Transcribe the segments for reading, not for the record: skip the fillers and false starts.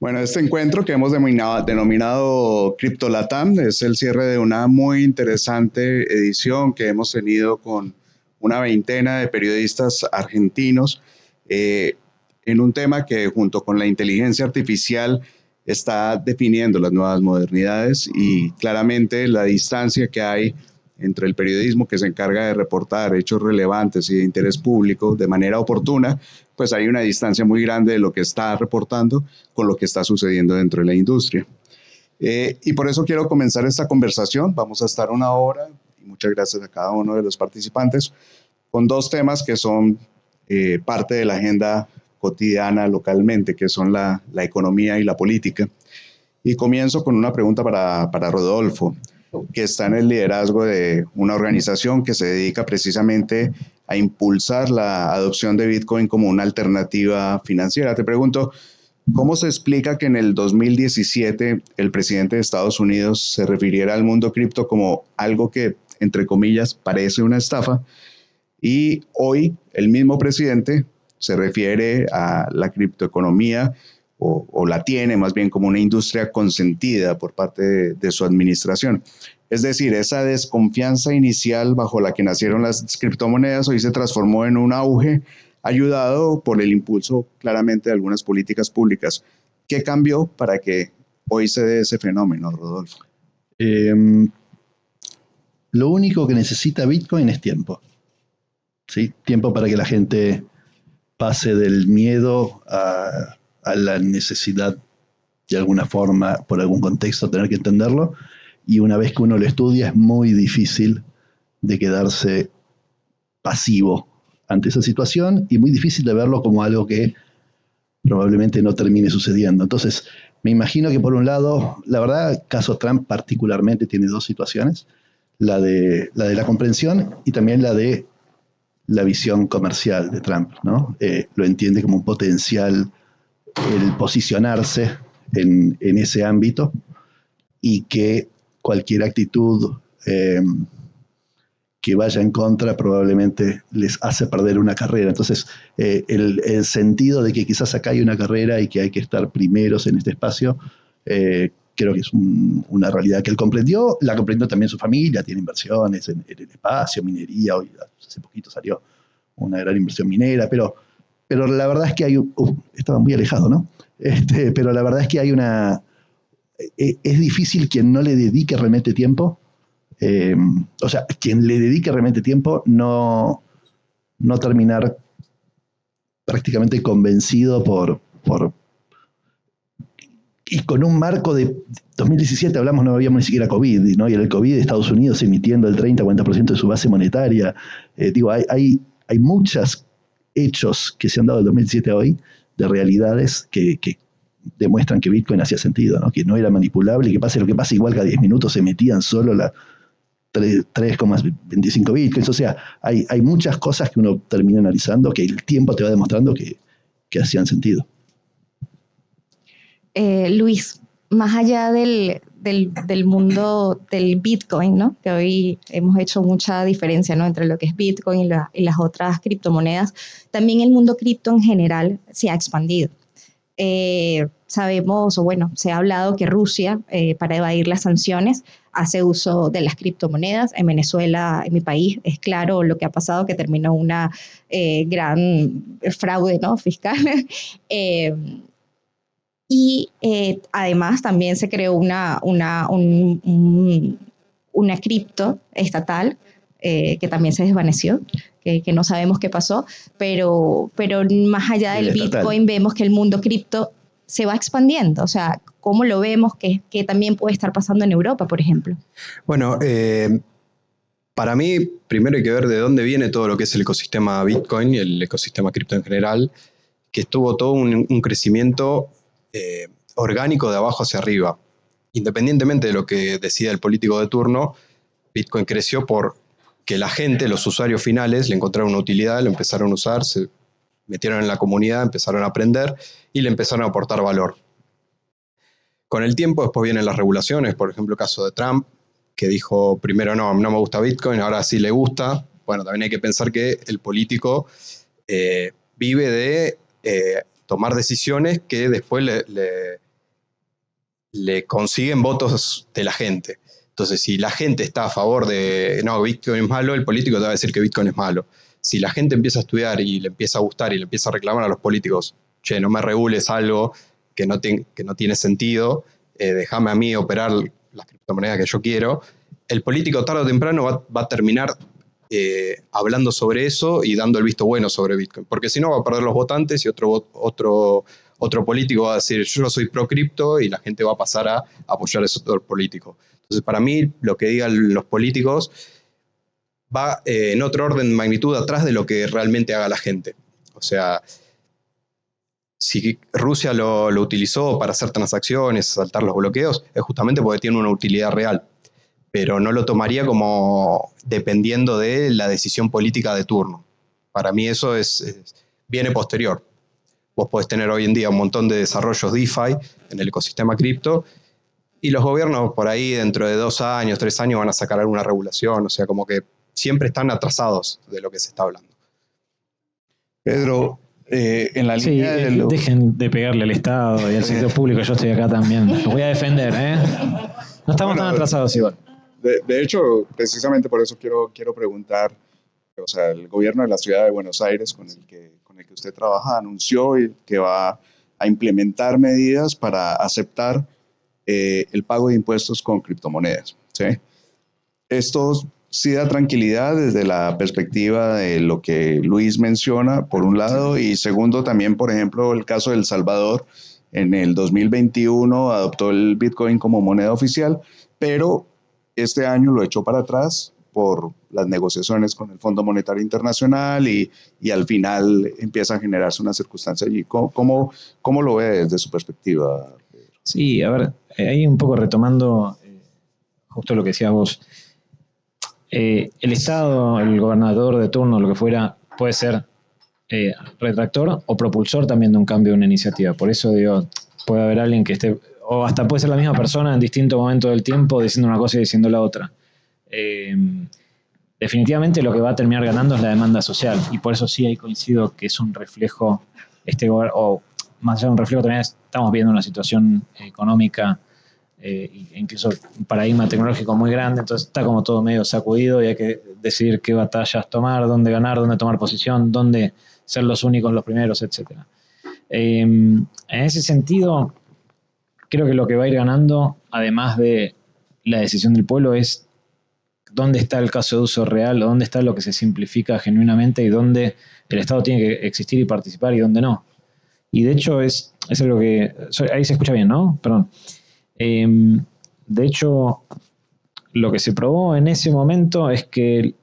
Bueno, este encuentro que hemos denominado CryptoLatam es el cierre de una muy interesante edición que hemos tenido con una veintena de periodistas argentinos en un tema que junto con la inteligencia artificial está definiendo las nuevas modernidades y claramente la distancia que hay entre el periodismo que se encarga de reportar hechos relevantes y de interés público de manera oportuna, pues hay una distancia muy grande de lo que está reportando con lo que está sucediendo dentro de la industria. Y por eso quiero comenzar esta conversación. Vamos a estar una hora, y muchas gracias a cada uno de los participantes, con dos temas que son parte de la agenda cotidiana localmente, que son la economía y la política. Y comienzo con una pregunta para Rodolfo, que está en el liderazgo de una organización que se dedica precisamente a impulsar la adopción de Bitcoin como una alternativa financiera. Te pregunto, ¿cómo se explica que en el 2017 el presidente de Estados Unidos se refiriera al mundo cripto como algo que, entre comillas, parece una estafa? Y hoy el mismo presidente se refiere a la criptoeconomía o la tiene más bien como una industria consentida por parte de su administración. Es decir, esa desconfianza inicial bajo la que nacieron las criptomonedas hoy se transformó en un auge ayudado por el impulso claramente de algunas políticas públicas. ¿Qué cambió para que hoy se dé ese fenómeno, Rodolfo? Lo único que necesita Bitcoin es tiempo. ¿Sí? Tiempo para que la gente pase del miedo a la necesidad, de alguna forma, por algún contexto, tener que entenderlo. Y una vez que uno lo estudia, es muy difícil de quedarse pasivo ante esa situación y muy difícil de verlo como algo que probablemente no termine sucediendo. Entonces, me imagino que por un lado, la verdad, caso Trump particularmente tiene dos situaciones, la de la comprensión y también la de la visión comercial de Trump, ¿no? Lo entiende como un potencial el posicionarse en ese ámbito y que cualquier actitud que vaya en contra probablemente les hace perder una carrera. Entonces, el sentido de que quizás acá hay una carrera y que hay que estar primeros en este espacio, creo que es una realidad que él comprendió. La comprendió también su familia, tiene inversiones en el espacio, minería. Hoy, hace poquito salió una gran inversión minera, pero la verdad es que hay... estaba muy alejado, ¿no? Pero la verdad es que hay una... es difícil quien no le dedique realmente tiempo. O sea, quien le dedique realmente tiempo no terminar prácticamente convencido y con un marco de 2017 hablamos, no habíamos ni siquiera COVID, ¿no? Y en el COVID Estados Unidos emitiendo el 30-40% de su base monetaria. Hay muchos hechos que se han dado del 2017 a hoy, de realidades que demuestran que Bitcoin hacía sentido, ¿no? Que no era manipulable y que pase lo que pase, igual cada 10 minutos se metían solo las 3,25 Bitcoins. O sea, hay muchas cosas que uno termina analizando que el tiempo te va demostrando que hacían sentido. Luis, más allá del mundo del Bitcoin, ¿no? Que hoy hemos hecho mucha diferencia, ¿no? Entre lo que es Bitcoin y las otras criptomonedas, también el mundo cripto en general se ha expandido. Sabemos, o bueno, se ha hablado que Rusia, para evadir las sanciones, hace uso de las criptomonedas. En Venezuela, en mi país, es claro lo que ha pasado, que terminó una gran fraude, ¿no? Fiscal. Y además también se creó una cripto estatal que también se desvaneció, que no sabemos qué pasó, pero más allá del Bitcoin vemos que el mundo cripto se va expandiendo. O sea, ¿cómo lo vemos que también puede estar pasando en Europa, por ejemplo? Bueno, para mí, primero hay que ver de dónde viene todo lo que es el ecosistema Bitcoin y el ecosistema cripto en general, que estuvo todo un crecimiento orgánico de abajo hacia arriba. Independientemente de lo que decida el político de turno, Bitcoin creció porque la gente, los usuarios finales, le encontraron una utilidad, lo empezaron a usar, se metieron en la comunidad, empezaron a aprender y le empezaron a aportar valor. Con el tiempo después vienen las regulaciones, por ejemplo el caso de Trump, que dijo primero no me gusta Bitcoin, ahora sí le gusta. Bueno, también hay que pensar que el político vive de tomar decisiones que después le consiguen votos de la gente. Entonces, si la gente está a favor de, no, Bitcoin es malo, el político te va a decir que Bitcoin es malo. Si la gente empieza a estudiar y le empieza a gustar y le empieza a reclamar a los políticos, che, no me regules algo que no tiene sentido, déjame a mí operar las criptomonedas que yo quiero, el político tarde o temprano va a terminar hablando sobre eso y dando el visto bueno sobre Bitcoin. Porque si no, va a perder los votantes y otro político va a decir yo soy pro cripto y la gente va a pasar a apoyar a ese otro político. Entonces, para mí, lo que digan los políticos va en otro orden de magnitud atrás de lo que realmente haga la gente. O sea, si Rusia lo utilizó para hacer transacciones, saltar los bloqueos, es justamente porque tiene una utilidad real. Pero no lo tomaría como dependiendo de la decisión política de turno. Para mí eso viene posterior. Vos podés tener hoy en día un montón de desarrollos DeFi en el ecosistema cripto y los gobiernos por ahí dentro de 2 años, 3 años van a sacar alguna regulación. O sea, como que siempre están atrasados de lo que se está hablando. Pedro, en la línea de dejen de pegarle al Estado y al sector público, yo estoy acá también. Los voy a defender, ¿eh? No estamos tan atrasados igual. De hecho, precisamente por eso quiero preguntar, o sea, el gobierno de la ciudad de Buenos Aires, con el que usted trabaja, anunció que va a implementar medidas para aceptar el pago de impuestos con criptomonedas, ¿sí? Esto sí da tranquilidad desde la perspectiva de lo que Luis menciona, por un lado, y segundo, también, por ejemplo, el caso de El Salvador, en el 2021 adoptó el Bitcoin como moneda oficial, pero este año lo echó para atrás por las negociaciones con el Fondo Monetario Internacional y al final empieza a generarse una circunstancia allí. ¿Cómo lo ve desde su perspectiva? Sí, a ver, ahí un poco retomando justo lo que decías vos. El Estado, el gobernador de turno, lo que fuera, puede ser retractor o propulsor también de un cambio de una iniciativa. Por eso digo, puede haber alguien que esté, o hasta puede ser la misma persona en distintos momentos del tiempo diciendo una cosa y diciendo la otra. Definitivamente lo que va a terminar ganando es la demanda social y por eso sí ahí coincido que es un reflejo, o más allá de un reflejo también estamos viendo una situación económica e incluso un paradigma tecnológico muy grande, entonces está como todo medio sacudido y hay que decidir qué batallas tomar, dónde ganar, dónde tomar posición, dónde ser los únicos, los primeros, etc. En ese sentido, creo que lo que va a ir ganando, además de la decisión del pueblo, es dónde está el caso de uso real, o dónde está lo que se simplifica genuinamente y dónde el Estado tiene que existir y participar y dónde no. Y de hecho es algo que... Ahí se escucha bien, ¿no? Perdón. De hecho, lo que se probó en ese momento es que,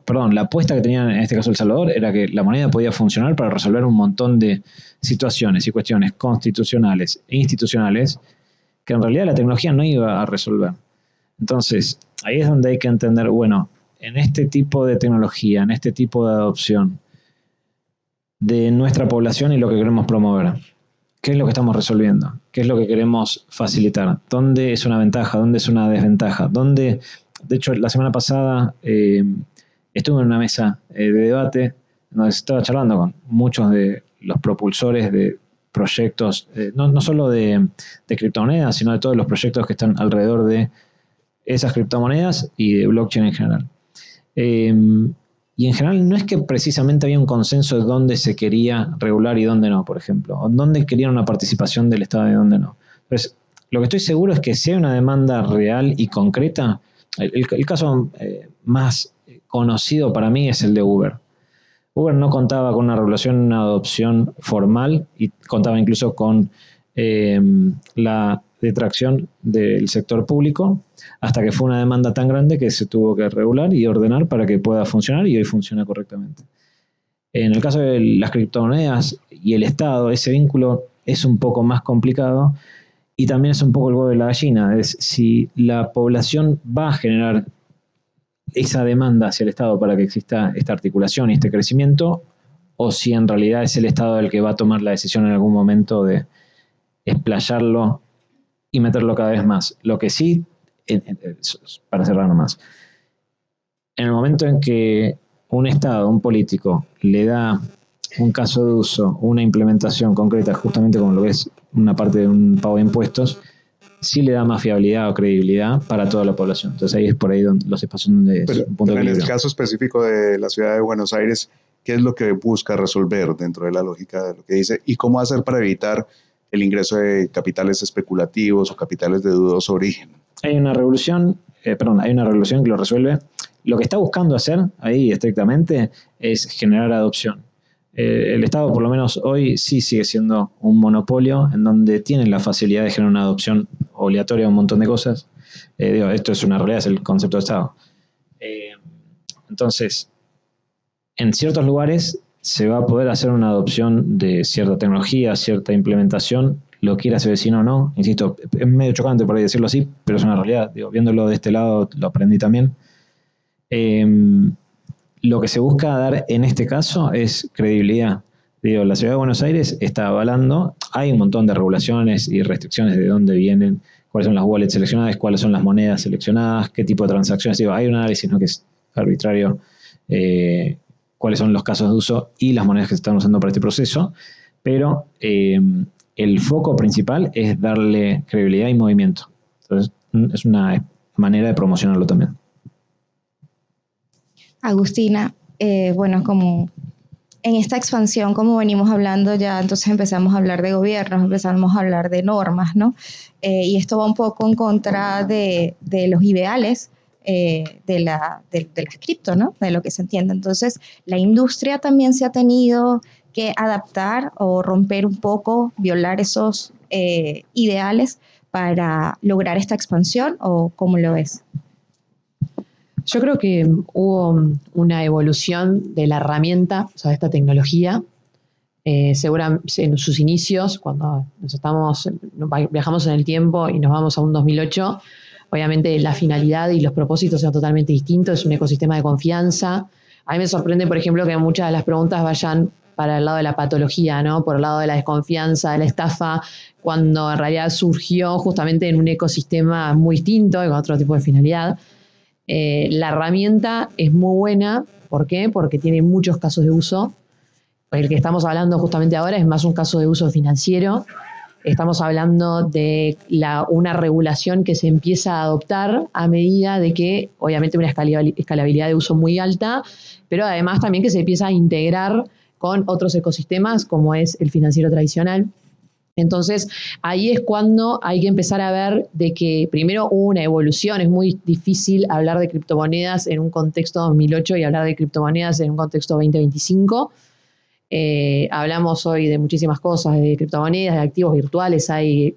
la apuesta que tenía en este caso El Salvador era que la moneda podía funcionar para resolver un montón de situaciones y cuestiones constitucionales e institucionales que en realidad la tecnología no iba a resolver. Entonces, ahí es donde hay que entender, bueno, en este tipo de tecnología, en este tipo de adopción de nuestra población y lo que queremos promover, ¿qué es lo que estamos resolviendo? ¿Qué es lo que queremos facilitar? ¿Dónde es una ventaja? ¿Dónde es una desventaja? ¿Dónde? De hecho, la semana pasada estuve en una mesa de debate donde se estaba charlando con muchos de los propulsores de proyectos, no solo de criptomonedas, sino de todos los proyectos que están alrededor de esas criptomonedas y de blockchain en general. Y en general no es que precisamente había un consenso de dónde se quería regular y dónde no, por ejemplo, o dónde querían una participación del Estado y dónde no. Entonces, lo que estoy seguro es que si hay una demanda real y concreta, el caso más conocido para mí es el de Uber. Uber no contaba con una regulación, una adopción formal y contaba incluso con la detracción del sector público, hasta que fue una demanda tan grande que se tuvo que regular y ordenar para que pueda funcionar y hoy funciona correctamente. En el caso de las criptomonedas y el Estado, ese vínculo es un poco más complicado y también es un poco el huevo de la gallina, es si la población va a generar esa demanda hacia el Estado para que exista esta articulación y este crecimiento, o si en realidad es el Estado el que va a tomar la decisión en algún momento de explayarlo y meterlo cada vez más. Lo que sí, para cerrar nomás, en el momento en que un Estado, un político, le da un caso de uso, una implementación concreta, justamente como lo que es una parte de un pago de impuestos, sí le da más fiabilidad o credibilidad para toda la población. Entonces ahí es por ahí donde, los espacios donde Pero, es un punto de en el equilibrio. caso específico de la ciudad de Buenos Aires, ¿qué es lo que busca resolver dentro de la lógica de lo que dice? ¿Y cómo hacer para evitar el ingreso de capitales especulativos o capitales de dudoso origen? Hay una regulación que lo resuelve. Lo que está buscando hacer ahí estrictamente es generar adopción. El Estado, por lo menos hoy, sí sigue siendo un monopolio en donde tienen la facilidad de generar una adopción obligatoria a un montón de cosas. Esto es una realidad, es el concepto de Estado. Entonces, en ciertos lugares se va a poder hacer una adopción de cierta tecnología, cierta implementación, lo quiera ese vecino o no. Insisto, es medio chocante por ahí decirlo así, pero es una realidad. Viéndolo de este lado, lo aprendí también. Lo que se busca dar en este caso es credibilidad. La Ciudad de Buenos Aires está avalando, hay un montón de regulaciones y restricciones de dónde vienen, cuáles son las wallets seleccionadas, cuáles son las monedas seleccionadas, qué tipo de transacciones. Hay un análisis, ¿no?, que es arbitrario, cuáles son los casos de uso y las monedas que se están usando para este proceso, pero el foco principal es darle credibilidad y movimiento. Entonces, es una manera de promocionarlo también. Agustina, bueno, como en esta expansión, como venimos hablando ya, entonces empezamos a hablar de gobiernos, empezamos a hablar de normas, ¿no? Y esto va un poco en contra de los ideales de las cripto, ¿no? De lo que se entiende. Entonces, la industria también se ha tenido que adaptar o romper un poco, violar esos ideales para lograr esta expansión, ¿o cómo lo ves? Yo creo que hubo una evolución de la herramienta, o sea, de esta tecnología. Seguramente en sus inicios, cuando viajamos en el tiempo y nos vamos a un 2008, obviamente la finalidad y los propósitos eran totalmente distintos, es un ecosistema de confianza. A mí me sorprende, por ejemplo, que muchas de las preguntas vayan para el lado de la patología, ¿no? Por el lado de la desconfianza, de la estafa, cuando en realidad surgió justamente en un ecosistema muy distinto y con otro tipo de finalidad. La herramienta es muy buena. ¿Por qué? Porque tiene muchos casos de uso. El que estamos hablando justamente ahora es más un caso de uso financiero. Estamos hablando de una regulación que se empieza a adoptar a medida de que, obviamente, una escalabilidad de uso muy alta, pero además también que se empieza a integrar con otros ecosistemas como es el financiero tradicional. Entonces, ahí es cuando hay que empezar a ver de que primero hubo una evolución. Es muy difícil hablar de criptomonedas en un contexto 2008 y hablar de criptomonedas en un contexto 2025. Hablamos hoy de muchísimas cosas, de criptomonedas, de activos virtuales, hay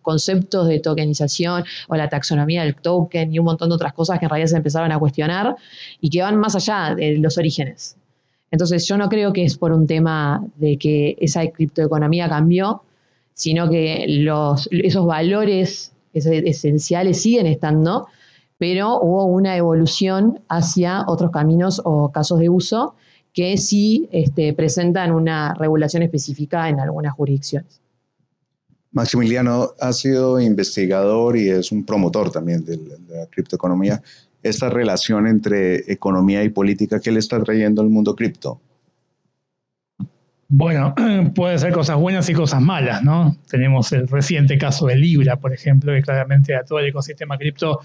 conceptos de tokenización o la taxonomía del token y un montón de otras cosas que en realidad se empezaron a cuestionar y que van más allá de los orígenes. Entonces yo no creo que es por un tema de que esa criptoeconomía cambió, sino que esos valores esenciales siguen estando, pero hubo una evolución hacia otros caminos o casos de uso que sí presentan una regulación específica en algunas jurisdicciones. Maximiliano ha sido investigador y es un promotor también de la criptoeconomía. Esta relación entre economía y política, ¿qué le está trayendo al mundo cripto? Bueno, puede ser cosas buenas y cosas malas, ¿no? Tenemos el reciente caso de Libra, por ejemplo, que claramente a todo el ecosistema cripto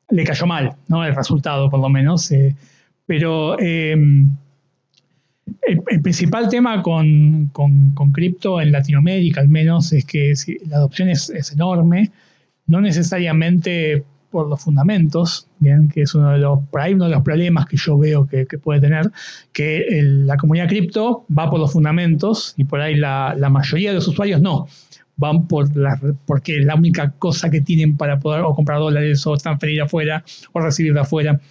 le cayó mal, ¿no? El resultado, por lo menos. Pero el principal tema con cripto en Latinoamérica, al menos, es que la adopción es enorme, no necesariamente por los fundamentos, bien, que es uno de los problemas que yo veo que puede tener, que la comunidad cripto va por los fundamentos y por ahí la mayoría de los usuarios no, van porque es la única cosa que tienen para poder o comprar dólares o transferir afuera o recibir de afuera,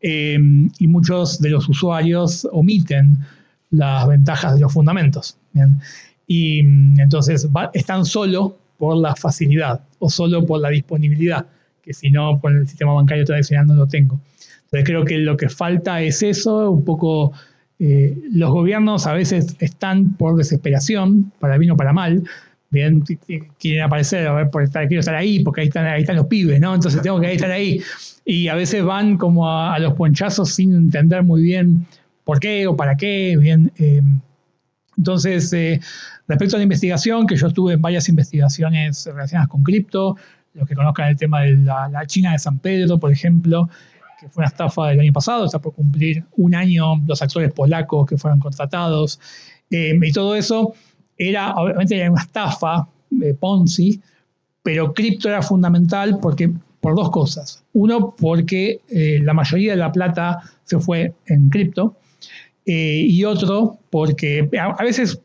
y muchos de los usuarios omiten las ventajas de los fundamentos, bien, y entonces están solo por la facilidad o solo por la disponibilidad, que si no, con el sistema bancario tradicional no lo tengo. Entonces creo que lo que falta es eso, un poco. Los gobiernos a veces están por desesperación, para bien o para mal, bien, quieren aparecer, a ver, quiero estar ahí, porque ahí están los pibes, ¿no? Entonces tengo que estar ahí. Y a veces van como a los ponchazos sin entender muy bien por qué o para qué, bien. Entonces, respecto a la investigación, que yo estuve en varias investigaciones relacionadas con cripto, los que conozcan el tema de la China de San Pedro, por ejemplo, que fue una estafa del año pasado, está por cumplir un año, los actores polacos que fueron contratados, y todo eso obviamente era una estafa, Ponzi, pero cripto era fundamental por dos cosas. Uno, porque la mayoría de la plata se fue en cripto, y otro, porque a veces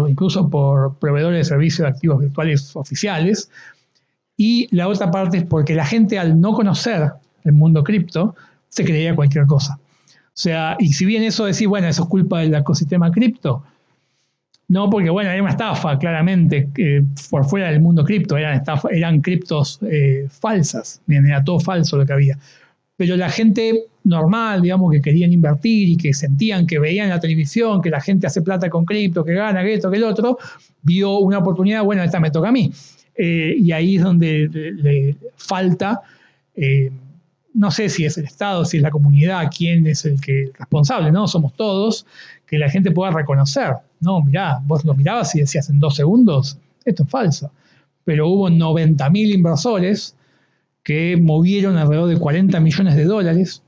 incluso por proveedores de servicios de activos virtuales oficiales, y la otra parte es porque la gente, al no conocer el mundo cripto, se creía cualquier cosa. O sea, y si bien eso decir, bueno, eso es culpa del ecosistema cripto, no, porque bueno, era una estafa, claramente, por fuera del mundo cripto, eran criptos falsas, era todo falso lo que había. Pero la gente normal, digamos, que querían invertir y que sentían, que veían en la televisión, que la gente hace plata con cripto, que gana, que esto, que el otro, vio una oportunidad, bueno, esta me toca a mí. Y ahí es donde le falta, no sé si es el Estado, si es la comunidad, quién es el responsable, ¿no? Somos todos, que la gente pueda reconocer. No, mirá, vos lo mirabas y decías en 2 segundos, esto es falso. Pero hubo 90.000 inversores que movieron alrededor de $40 millones.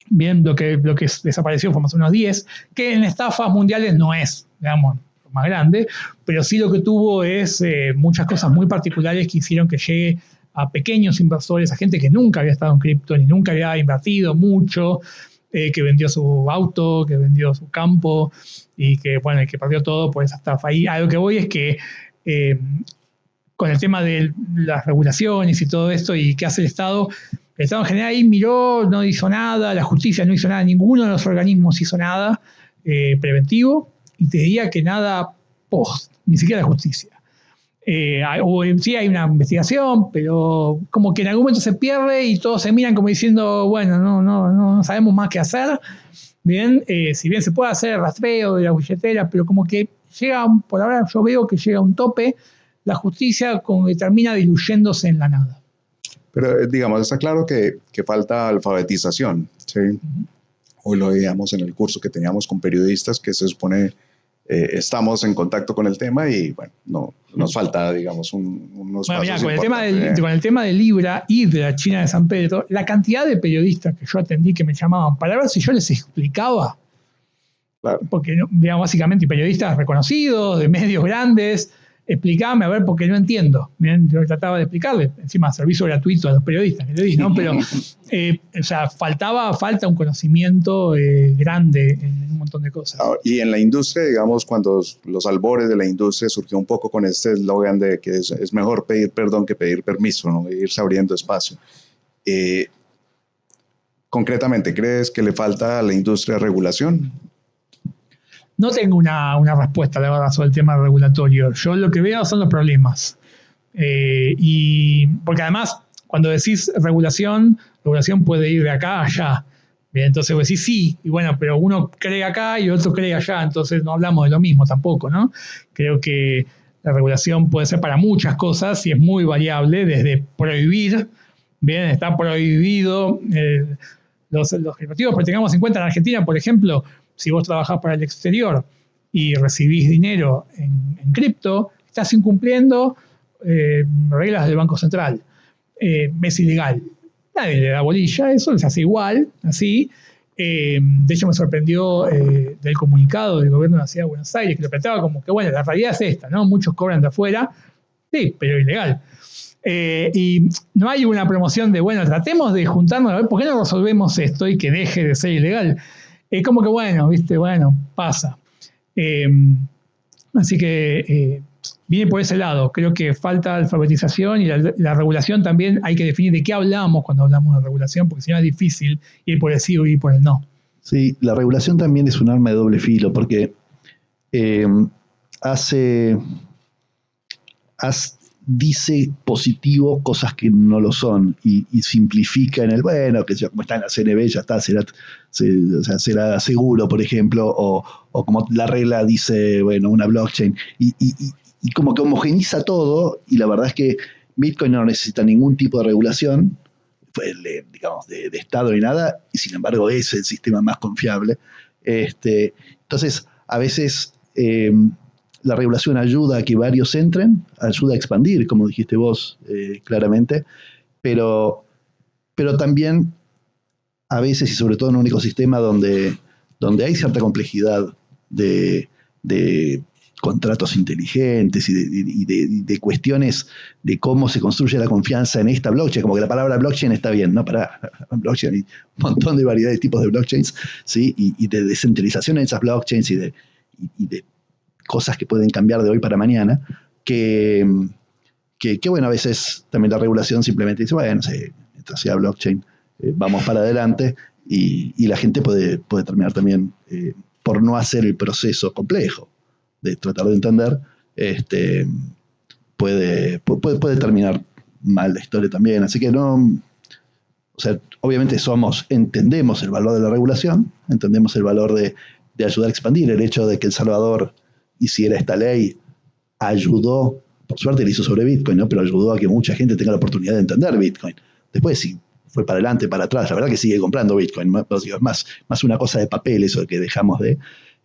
Bien, lo que desapareció fue más o menos 10, que en estafas mundiales no es, digamos, más grande, pero sí lo que tuvo es muchas cosas muy particulares que hicieron que llegue a pequeños inversores, a gente que nunca había estado en cripto ni nunca había invertido mucho, que vendió su auto, que vendió su campo y que, bueno, que perdió todo por esa estafa. Y a lo que voy es que con el tema de las regulaciones y todo esto y qué hace el Estado en general ahí miró, no hizo nada, la justicia no hizo nada, ninguno de los organismos hizo nada preventivo, y te diría que nada post, ni siquiera la justicia. Sí hay una investigación, pero como que en algún momento se pierde y todos se miran como diciendo, bueno, no sabemos más qué hacer. Bien, si bien se puede hacer el rastreo de la billetera, pero como que por ahora yo veo que llega a un tope, la justicia como que termina diluyéndose en la nada. Pero digamos, está claro que falta alfabetización, ¿sí? Hoy lo veíamos en el curso que teníamos con periodistas que se supone estamos en contacto con el tema y bueno, nos falta, digamos, unos pasos mira, con el tema de Libra y de la China de San Pedro, la cantidad de periodistas que yo atendí que me llamaban para ver si yo les explicaba, claro. Porque digamos, básicamente periodistas reconocidos, de medios grandes, explícame a ver porque no entiendo. Bien, yo trataba de explicarle, encima servicio gratuito a los periodistas, ¿no? Pero o sea, falta un conocimiento grande en un montón de cosas. Y en la industria, digamos, cuando los albores de la industria surgió un poco con este eslogan de que es mejor pedir perdón que pedir permiso, ¿no? Irse abriendo espacio. Concretamente, ¿crees que le falta a la industria regulación? No tengo una respuesta, la verdad, sobre el tema regulatorio. Yo lo que veo son los problemas. Y porque además, cuando decís regulación puede ir de acá a allá. Bien, entonces vos decís sí, y bueno, pero uno cree acá y otro cree allá, entonces no hablamos de lo mismo tampoco, ¿no? Creo que la regulación puede ser para muchas cosas y es muy variable, desde prohibir, bien, está prohibido los derivativos, pero tengamos en cuenta en Argentina, por ejemplo, si vos trabajás para el exterior y recibís dinero en cripto, estás incumpliendo reglas del Banco Central. Es ilegal. Nadie le da bolilla, eso se hace igual, así. De hecho, me sorprendió del comunicado del gobierno de la Ciudad de Buenos Aires, que lo planteaba como que, bueno, la realidad es esta, ¿no? Muchos cobran de afuera, sí, pero ilegal. Y no hay una promoción de, bueno, tratemos de juntarnos a ver por qué no resolvemos esto y que deje de ser ilegal. Es como que, bueno, viste, bueno, pasa. Así que viene por ese lado. Creo que falta alfabetización y la regulación también hay que definir de qué hablamos cuando hablamos de regulación, porque si no es difícil ir por el sí o ir por el no. Sí, la regulación también es un arma de doble filo, porque dice positivo cosas que no lo son y simplifica en el, bueno, que ya como está en la CNB ya está, será seguro, por ejemplo, o como la regla dice, bueno, una blockchain, y como que homogeniza todo, y la verdad es que Bitcoin no necesita ningún tipo de regulación, digamos, de Estado ni nada, y sin embargo es el sistema más confiable. Entonces, a veces la regulación ayuda a que varios entren, ayuda a expandir, como dijiste vos claramente, pero también a veces, y sobre todo en un ecosistema donde hay cierta complejidad de contratos inteligentes y de cuestiones de cómo se construye la confianza en esta blockchain, como que la palabra blockchain está bien, ¿no? Para blockchain hay un montón de variedad de tipos de blockchains, ¿sí? Y de descentralización en esas blockchains y de cosas que pueden cambiar de hoy para mañana, que bueno, a veces también la regulación simplemente dice, bueno, mientras sea blockchain, vamos para adelante, y la gente puede terminar también por no hacer el proceso complejo de tratar de entender, puede terminar mal la historia también. Así que no, o sea, obviamente entendemos el valor de la regulación, entendemos el valor de ayudar a expandir. El hecho de que El Salvador hiciera esta ley ayudó, por suerte lo hizo sobre Bitcoin, ¿no? Pero ayudó a que mucha gente tenga la oportunidad de entender Bitcoin. Después, si fue para adelante, para atrás, la verdad que sigue comprando Bitcoin, es más una cosa de papel eso de que dejamos de...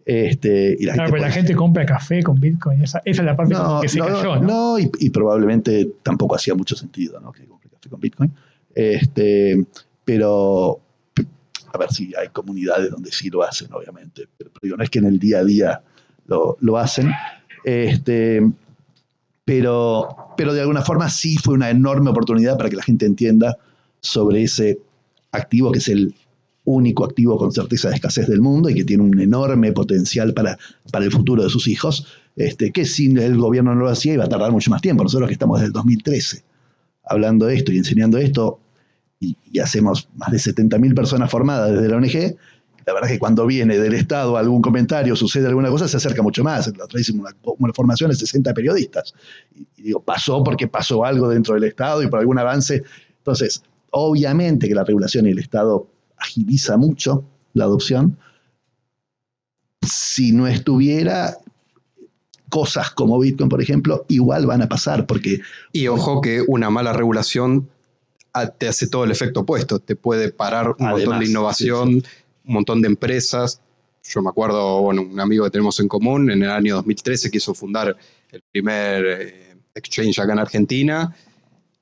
y la gente compra café con Bitcoin, esa es la parte que se cayó, ¿no? Y probablemente tampoco hacía mucho sentido, ¿no? Que compre café con Bitcoin. Pero, a ver, sí, hay comunidades donde sí lo hacen, obviamente, pero digo, no es que en el día a día lo hacen, pero de alguna forma sí fue una enorme oportunidad para que la gente entienda sobre ese activo que es el único activo con certeza de escasez del mundo y que tiene un enorme potencial para el futuro de sus hijos, que si el gobierno no lo hacía iba a tardar mucho más tiempo. Nosotros que estamos desde el 2013 hablando de esto y enseñando esto, y hacemos más de 70.000 personas formadas desde la ONG, la verdad es que cuando viene del Estado algún comentario, sucede alguna cosa, se acerca mucho más. La otra vez hicimos una formación de 60 periodistas. Y digo, pasó porque pasó algo dentro del Estado y por algún avance. Entonces, obviamente que la regulación y el Estado agiliza mucho la adopción. Si no estuviera, cosas como Bitcoin, por ejemplo, igual van a pasar porque... Y ojo que una mala regulación te hace todo el efecto opuesto. Te puede parar un montón de innovación, sí. Un montón de empresas. Yo me acuerdo, bueno, un amigo que tenemos en común, en el año 2013 quiso fundar el primer exchange acá en Argentina.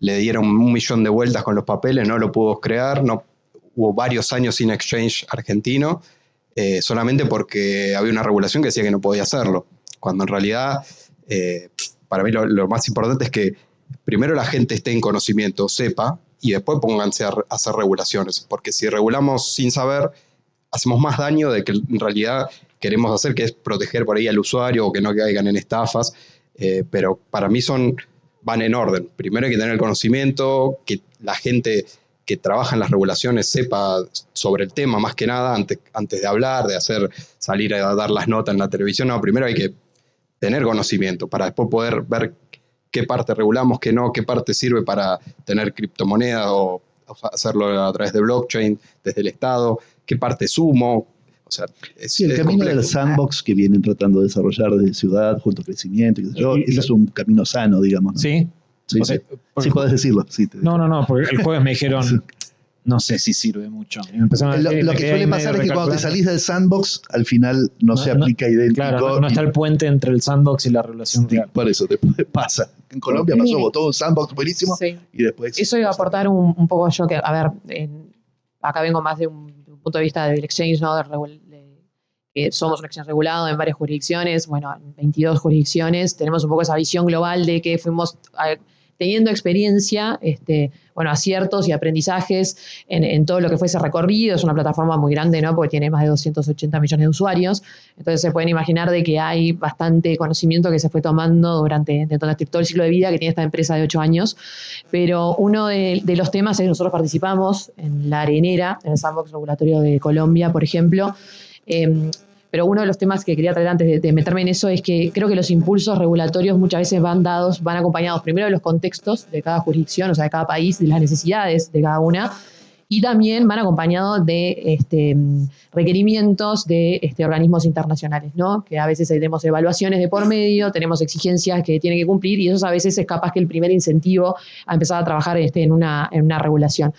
Le dieron 1 millón de vueltas con los papeles, no lo pudo crear, hubo varios años sin exchange argentino, solamente porque había una regulación que decía que no podía hacerlo. Cuando en realidad, para mí lo más importante es que primero la gente esté en conocimiento, sepa, y después pónganse a hacer regulaciones. Porque si regulamos sin saber, hacemos más daño de que en realidad queremos hacer, que es proteger por ahí al usuario o que no caigan en estafas. Pero para mí van en orden. Primero hay que tener el conocimiento, que la gente que trabaja en las regulaciones sepa sobre el tema más que nada antes de hablar, de salir a dar las notas en la televisión. No, primero hay que tener conocimiento para después poder ver qué parte regulamos, qué no, qué parte sirve para tener criptomonedas o hacerlo a través de blockchain, desde el Estado, qué parte sumo. O sea, sí, el camino complejo del sandbox que vienen tratando de desarrollar desde ciudad, junto a crecimiento, ese es un camino sano, digamos, ¿no? Sí. Sí, o sea, sí podés decirlo. Sí, no, porque el jueves me dijeron, sí. No sé si sirve mucho. Y me lo que suele pasar es que cuando te salís del sandbox, al final no se aplica idéntico. Claro, no está el puente entre el sandbox y la regulación real. Por eso después pasa. En Colombia pasó, votó un sandbox buenísimo, sí. Y después... Eso iba a aportar un poco yo, que, a ver, acá vengo más de un punto de vista del exchange, ¿no? Que somos un exchange regulado en varias jurisdicciones, bueno, en 22 jurisdicciones, tenemos un poco esa visión global de que fuimos teniendo experiencia, aciertos y aprendizajes en todo lo que fue ese recorrido. Es una plataforma muy grande, ¿no? Porque tiene más de 280 millones de usuarios. Entonces se pueden imaginar de que hay bastante conocimiento que se fue tomando durante todo el ciclo de vida que tiene esta empresa de 8 años. Pero uno de los temas es que nosotros participamos en la Arenera, en el sandbox regulatorio de Colombia, por ejemplo. Pero uno de los temas que quería traer antes de meterme en eso es que creo que los impulsos regulatorios muchas veces van acompañados primero de los contextos de cada jurisdicción, o sea, de cada país, de las necesidades de cada una, y también van acompañados de requerimientos de organismos internacionales, ¿no? Que a veces tenemos evaluaciones de por medio, tenemos exigencias que tienen que cumplir, y eso a veces es capaz que el primer incentivo a empezar a trabajar en una regulación.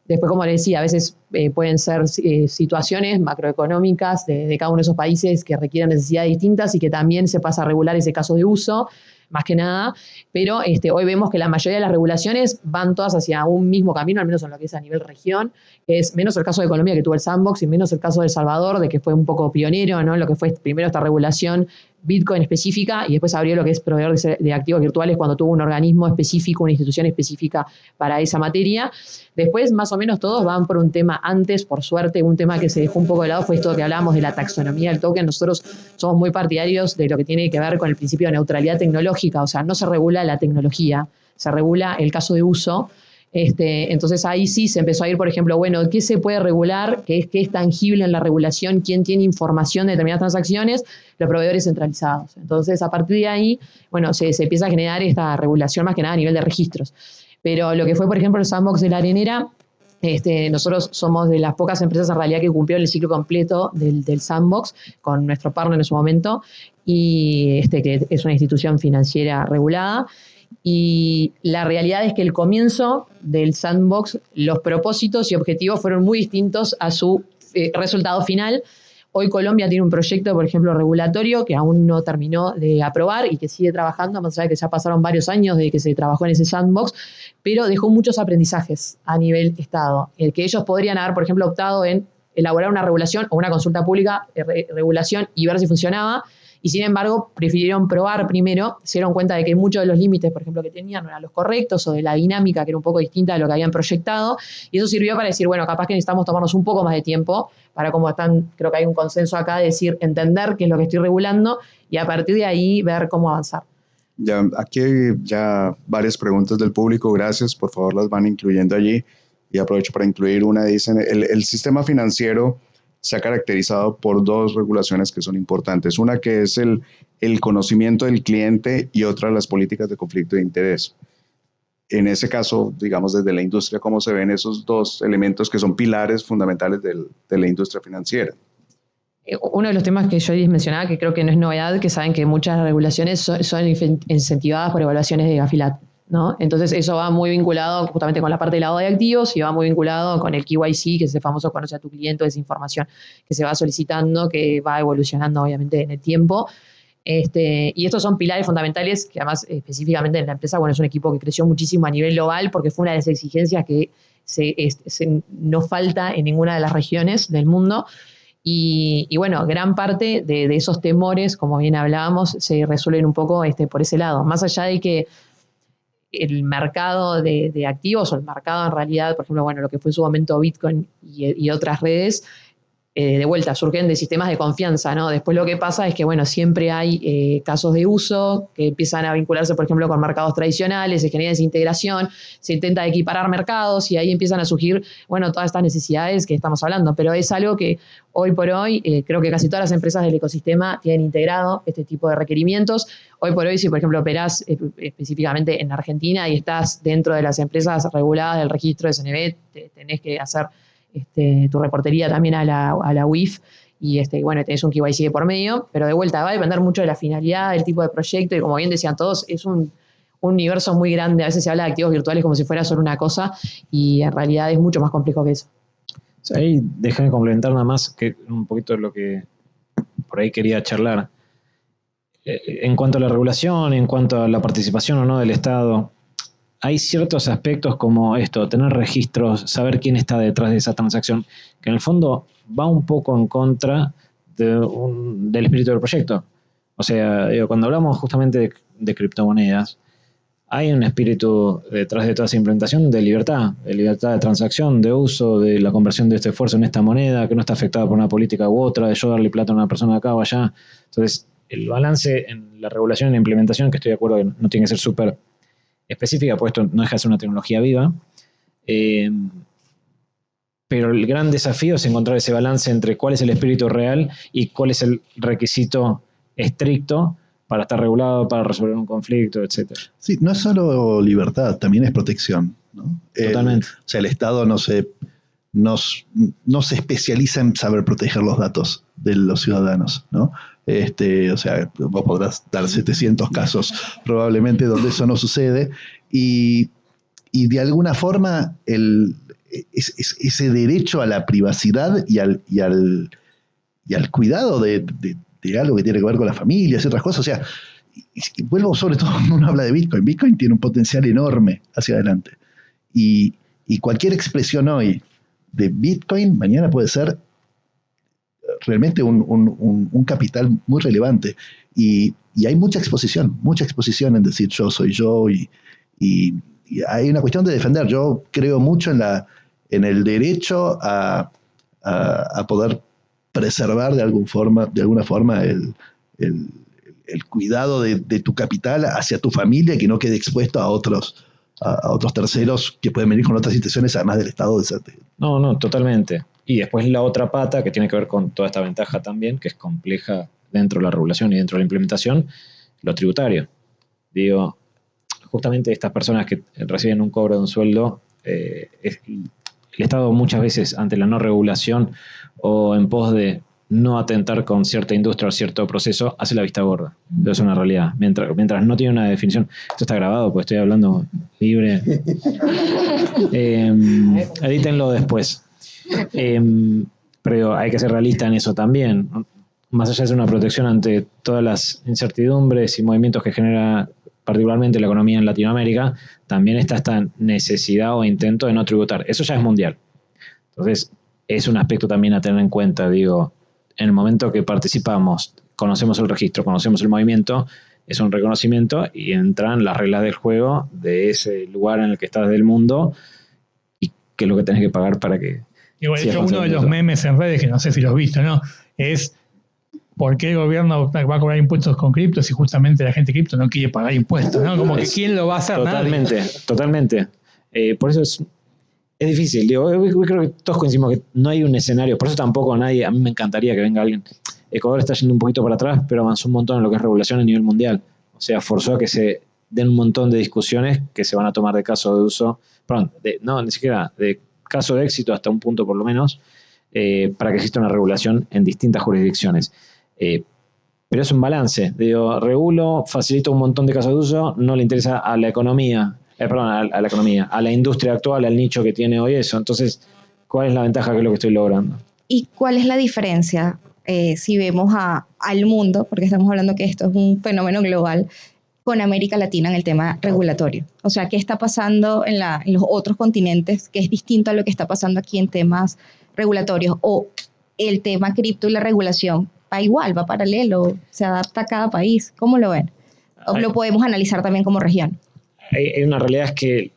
Después, como les decía, a veces pueden ser situaciones macroeconómicas de cada uno de esos países que requieren necesidades distintas y que también se pasa a regular ese caso de uso, más que nada, pero hoy vemos que la mayoría de las regulaciones van todas hacia un mismo camino, al menos en lo que es a nivel región, que es menos el caso de Colombia, que tuvo el sandbox, y menos el caso de El Salvador, de que fue un poco pionero, ¿no? Lo que fue primero esta regulación Bitcoin específica y después abrió lo que es proveedor de activos virtuales cuando tuvo un organismo específico, una institución específica para esa materia. Después, más o menos todos van por un tema antes, por suerte, un tema que se dejó un poco de lado fue esto que hablábamos de la taxonomía del token. Nosotros somos muy partidarios de lo que tiene que ver con el principio de neutralidad tecnológica, o sea, no se regula la tecnología, se regula el caso de uso. Entonces ahí sí se empezó a ir, por ejemplo, bueno, ¿qué se puede regular? ¿Qué es tangible en la regulación? ¿Quién tiene información de determinadas transacciones? Los proveedores centralizados. Entonces, a partir de ahí, bueno, se empieza a generar esta regulación más que nada a nivel de registros. Pero lo que fue, por ejemplo, el sandbox de la Arenera, nosotros somos de las pocas empresas en realidad que cumplieron el ciclo completo del sandbox con nuestro partner en su momento, y que es una institución financiera regulada. Y la realidad es que el comienzo del sandbox, los propósitos y objetivos fueron muy distintos a su resultado final. Hoy Colombia tiene un proyecto, por ejemplo, regulatorio que aún no terminó de aprobar y que sigue trabajando, más allá de que ya pasaron varios años desde que se trabajó en ese sandbox, pero dejó muchos aprendizajes a nivel Estado. El que ellos podrían haber, por ejemplo, optado en elaborar una regulación o una consulta pública de regulación y ver si funcionaba. Y sin embargo, prefirieron probar primero, se dieron cuenta de que muchos de los límites, por ejemplo, que tenían no eran los correctos, o de la dinámica que era un poco distinta de lo que habían proyectado, y eso sirvió para decir, bueno, capaz que necesitamos tomarnos un poco más de tiempo, para como creo que hay un consenso acá, de decir, entender qué es lo que estoy regulando, y a partir de ahí ver cómo avanzar. Ya, aquí hay ya varias preguntas del público, gracias, por favor las van incluyendo allí, y aprovecho para incluir una, dicen, el sistema financiero se ha caracterizado por dos regulaciones que son importantes. Una que es el conocimiento del cliente y otra las políticas de conflicto de interés. En ese caso, digamos, desde la industria, ¿cómo se ven esos dos elementos que son pilares fundamentales de la industria financiera? Uno de los temas que yo les mencionaba, que creo que no es novedad, que saben que muchas regulaciones son incentivadas por evaluaciones de Gafilat, ¿no? Entonces eso va muy vinculado justamente con la parte de lavado de activos y va muy vinculado con el KYC, que es el famoso conoce a tu cliente, esa información que se va solicitando, que va evolucionando obviamente en el tiempo. Y estos son pilares fundamentales que además específicamente en la empresa, bueno, es un equipo que creció muchísimo a nivel global porque fue una de las exigencias que no falta en ninguna de las regiones del mundo. Y bueno, gran parte de esos temores, como bien hablábamos, se resuelven un poco por ese lado. Más allá de que el mercado de activos, o el mercado en realidad, por ejemplo, bueno, lo que fue en su momento Bitcoin y otras redes, de vuelta, surgen de sistemas de confianza, ¿no? Después lo que pasa es que, bueno, siempre hay casos de uso que empiezan a vincularse, por ejemplo, con mercados tradicionales, se genera desintegración, se intenta equiparar mercados y ahí empiezan a surgir, bueno, todas estas necesidades que estamos hablando, pero es algo que hoy por hoy creo que casi todas las empresas del ecosistema tienen integrado este tipo de requerimientos. Hoy por hoy, si por ejemplo operás específicamente en Argentina y estás dentro de las empresas reguladas del registro de SNB, tenés que hacer tu reportería también a la UIF y bueno, tenés un KYC por medio, pero de vuelta va a depender mucho de la finalidad, del tipo de proyecto y como bien decían todos, es un universo muy grande. A veces se habla de activos virtuales como si fuera solo una cosa y en realidad es mucho más complejo que eso. Ahí déjame complementar nada más que un poquito lo que por ahí quería charlar. En cuanto a la regulación, en cuanto a la participación o no del Estado, hay ciertos aspectos como esto, tener registros, saber quién está detrás de esa transacción, que en el fondo va un poco en contra del espíritu del proyecto. O sea, cuando hablamos justamente de criptomonedas, hay un espíritu detrás de toda esa implementación de libertad de transacción, de uso, de la conversión de este esfuerzo en esta moneda, que no está afectada por una política u otra, de yo darle plata a una persona de acá o allá. Entonces, el balance en la regulación y la implementación, que estoy de acuerdo que no tiene que ser súper específica, pues esto no deja de ser una tecnología viva, pero el gran desafío es encontrar ese balance entre cuál es el espíritu real y cuál es el requisito estricto para estar regulado, para resolver un conflicto, etc. Sí, no es solo libertad, también es protección, ¿no? Totalmente. O sea, el Estado no se especializa en saber proteger los datos de los ciudadanos, ¿no? O sea, vos podrás dar 700 casos probablemente donde eso no sucede y de alguna forma el ese derecho a la privacidad y al cuidado de algo que tiene que ver con las familias y otras cosas. O sea, y vuelvo sobre todo cuando uno habla de Bitcoin. Bitcoin tiene un potencial enorme hacia adelante. Y cualquier expresión hoy de Bitcoin mañana puede ser realmente un capital muy relevante. Y hay mucha exposición en decir yo soy yo y hay una cuestión de defender. Yo creo mucho en el derecho a poder preservar de alguna forma el cuidado de tu capital hacia tu familia, que no quede expuesto a otros terceros que pueden venir con otras situaciones además del Estado. No, totalmente. Y después la otra pata que tiene que ver con toda esta ventaja también, que es compleja dentro de la regulación y dentro de la implementación, lo tributario. Digo, justamente estas personas que reciben un cobro de un sueldo, el Estado muchas veces ante la no regulación o en pos de no atentar con cierta industria o cierto proceso, hace la vista gorda. Eso es una realidad. Mientras no tiene una definición, esto está grabado porque estoy hablando libre. Edítenlo después. Pero hay que ser realista en eso también. Más allá de ser una protección ante todas las incertidumbres y movimientos que genera particularmente la economía en Latinoamérica, también está esta necesidad o intento de no tributar. Eso ya es mundial. Entonces, es un aspecto también a tener en cuenta. Digo, en el momento que participamos, conocemos el registro, conocemos el movimiento, es un reconocimiento y entran las reglas del juego de ese lugar en el que estás del mundo y qué es lo que tenés que pagar para que... Igual, de hecho, uno de los memes en redes, que no sé si los has visto, ¿no? Es ¿por qué el gobierno va a cobrar impuestos con cripto si justamente la gente de cripto no quiere pagar impuestos, ¿no? Como que ¿quién lo va a hacer? Totalmente. Por eso es difícil. Digo, creo que todos coincidimos que no hay un escenario. Por eso tampoco a nadie, a mí me encantaría que venga alguien. Ecuador está yendo un poquito para atrás, pero avanzó un montón en lo que es regulación a nivel mundial. O sea, forzó a que se den un montón de discusiones que se van a tomar de caso de uso, ni siquiera de caso de éxito hasta un punto por lo menos, para que exista una regulación en distintas jurisdicciones. Pero es un balance. Digo, regulo, facilito un montón de casos de uso, no le interesa a la economía, a la industria actual, al nicho que tiene hoy eso. Entonces, ¿cuál es la ventaja que es lo que estoy logrando? ¿Y cuál es la diferencia si vemos al mundo, porque estamos hablando que esto es un fenómeno global, con América Latina en el tema regulatorio? O sea, ¿qué está pasando en los otros continentes que es distinto a lo que está pasando aquí en temas regulatorios? ¿O el tema cripto y la regulación va igual, va paralelo, se adapta a cada país? ¿Cómo lo ven? ¿O lo podemos analizar también como región? Hay una realidad, es que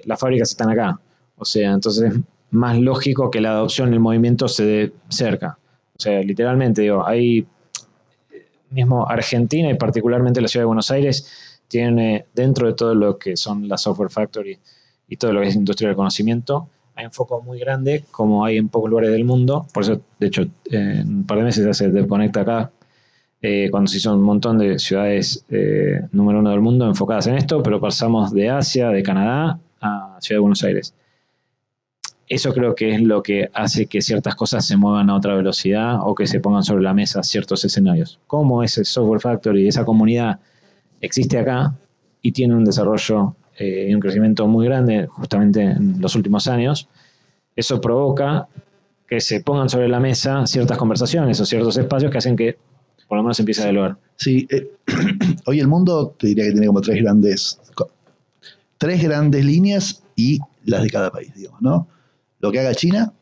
las fábricas están acá. O sea, entonces es más lógico que la adopción del movimiento se dé cerca. O sea, literalmente, digo, hay mismo Argentina y particularmente la ciudad de Buenos Aires tiene, dentro de todo lo que son las software factory y todo lo que es industria del conocimiento, hay un foco muy grande como hay en pocos lugares del mundo. Por eso, de hecho, en un par de meses se hace DevConnect acá, cuando se hizo un montón de ciudades número 1 del mundo enfocadas en esto, pero pasamos de Asia, de Canadá, a Ciudad de Buenos Aires. Eso creo que es lo que hace que ciertas cosas se muevan a otra velocidad o que se pongan sobre la mesa ciertos escenarios. Como ese Software Factory, esa comunidad existe acá y tiene un desarrollo y un crecimiento muy grande justamente en los últimos años, eso provoca que se pongan sobre la mesa ciertas conversaciones o ciertos espacios que hacen que por lo menos empiece a dialogar. Sí, hoy el mundo te diría que tiene como tres grandes líneas y las de cada país, digamos, ¿no? Lo que haga China,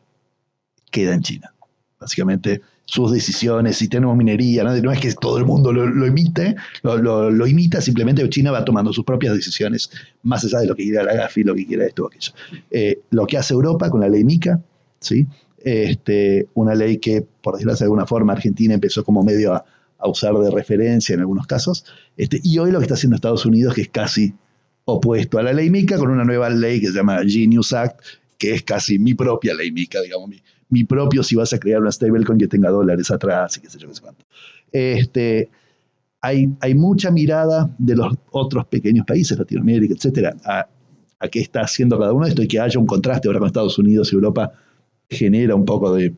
queda en China. Básicamente, sus decisiones, si tenemos minería, no es que todo el mundo lo imite, lo imita, simplemente China va tomando sus propias decisiones, más allá de lo que quiera la GAFI, lo que quiera esto o aquello. Lo que hace Europa con la ley MiCA, ¿sí? Una ley que, por decirlo de alguna forma, Argentina empezó como medio a usar de referencia en algunos casos, y hoy lo que está haciendo Estados Unidos, que es casi opuesto a la ley MiCA, con una nueva ley que se llama Genius Act, que es casi mi propia ley MiCA, digamos, mi propio, si vas a crear una stablecoin que tenga dólares atrás y qué sé yo, qué sé cuánto. Hay mucha mirada de los otros pequeños países, Latinoamérica, etcétera, a qué está haciendo cada uno de esto, y que haya un contraste ahora con Estados Unidos y Europa genera un poco de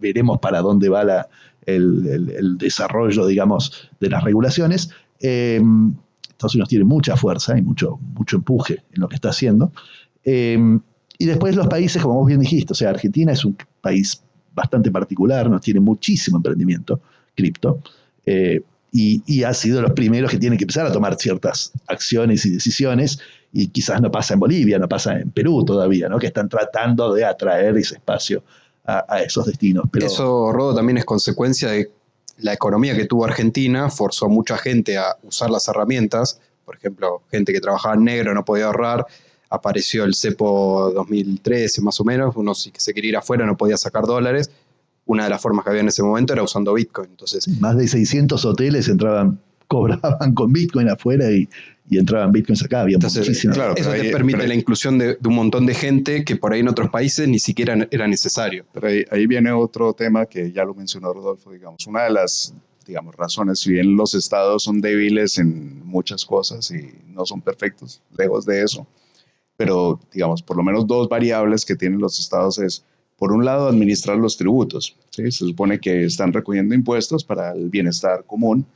veremos para dónde va el desarrollo, digamos, de las regulaciones. Estados Unidos tiene mucha fuerza y mucho empuje en lo que está haciendo. Y Y después los países, como vos bien dijiste, o sea, Argentina es un país bastante particular, nos tiene muchísimo emprendimiento cripto, y ha sido los primeros que tienen que empezar a tomar ciertas acciones y decisiones, y quizás no pasa en Bolivia, no pasa en Perú todavía, ¿no? Que están tratando de atraer ese espacio a esos destinos. Pero eso, Rodo, también es consecuencia de la economía que tuvo Argentina, forzó a mucha gente a usar las herramientas, por ejemplo, gente que trabajaba en negro no podía ahorrar, apareció el cepo 2013 más o menos, uno si se quería ir afuera no podía sacar dólares, una de las formas que había en ese momento era usando Bitcoin. Entonces, más de 600 hoteles cobraban con Bitcoin afuera y entraban Bitcoins acá, había muchísimo. Claro, eso te permite la inclusión de un montón de gente que por ahí en otros países ni siquiera era necesario. Pero ahí viene otro tema que ya lo mencionó Rodolfo, digamos, una de las razones, si bien los estados son débiles en muchas cosas y no son perfectos, lejos de eso, pero digamos, por lo menos dos variables que tienen los estados es, por un lado, administrar los tributos, ¿sí? Se supone que están recogiendo impuestos para el bienestar común,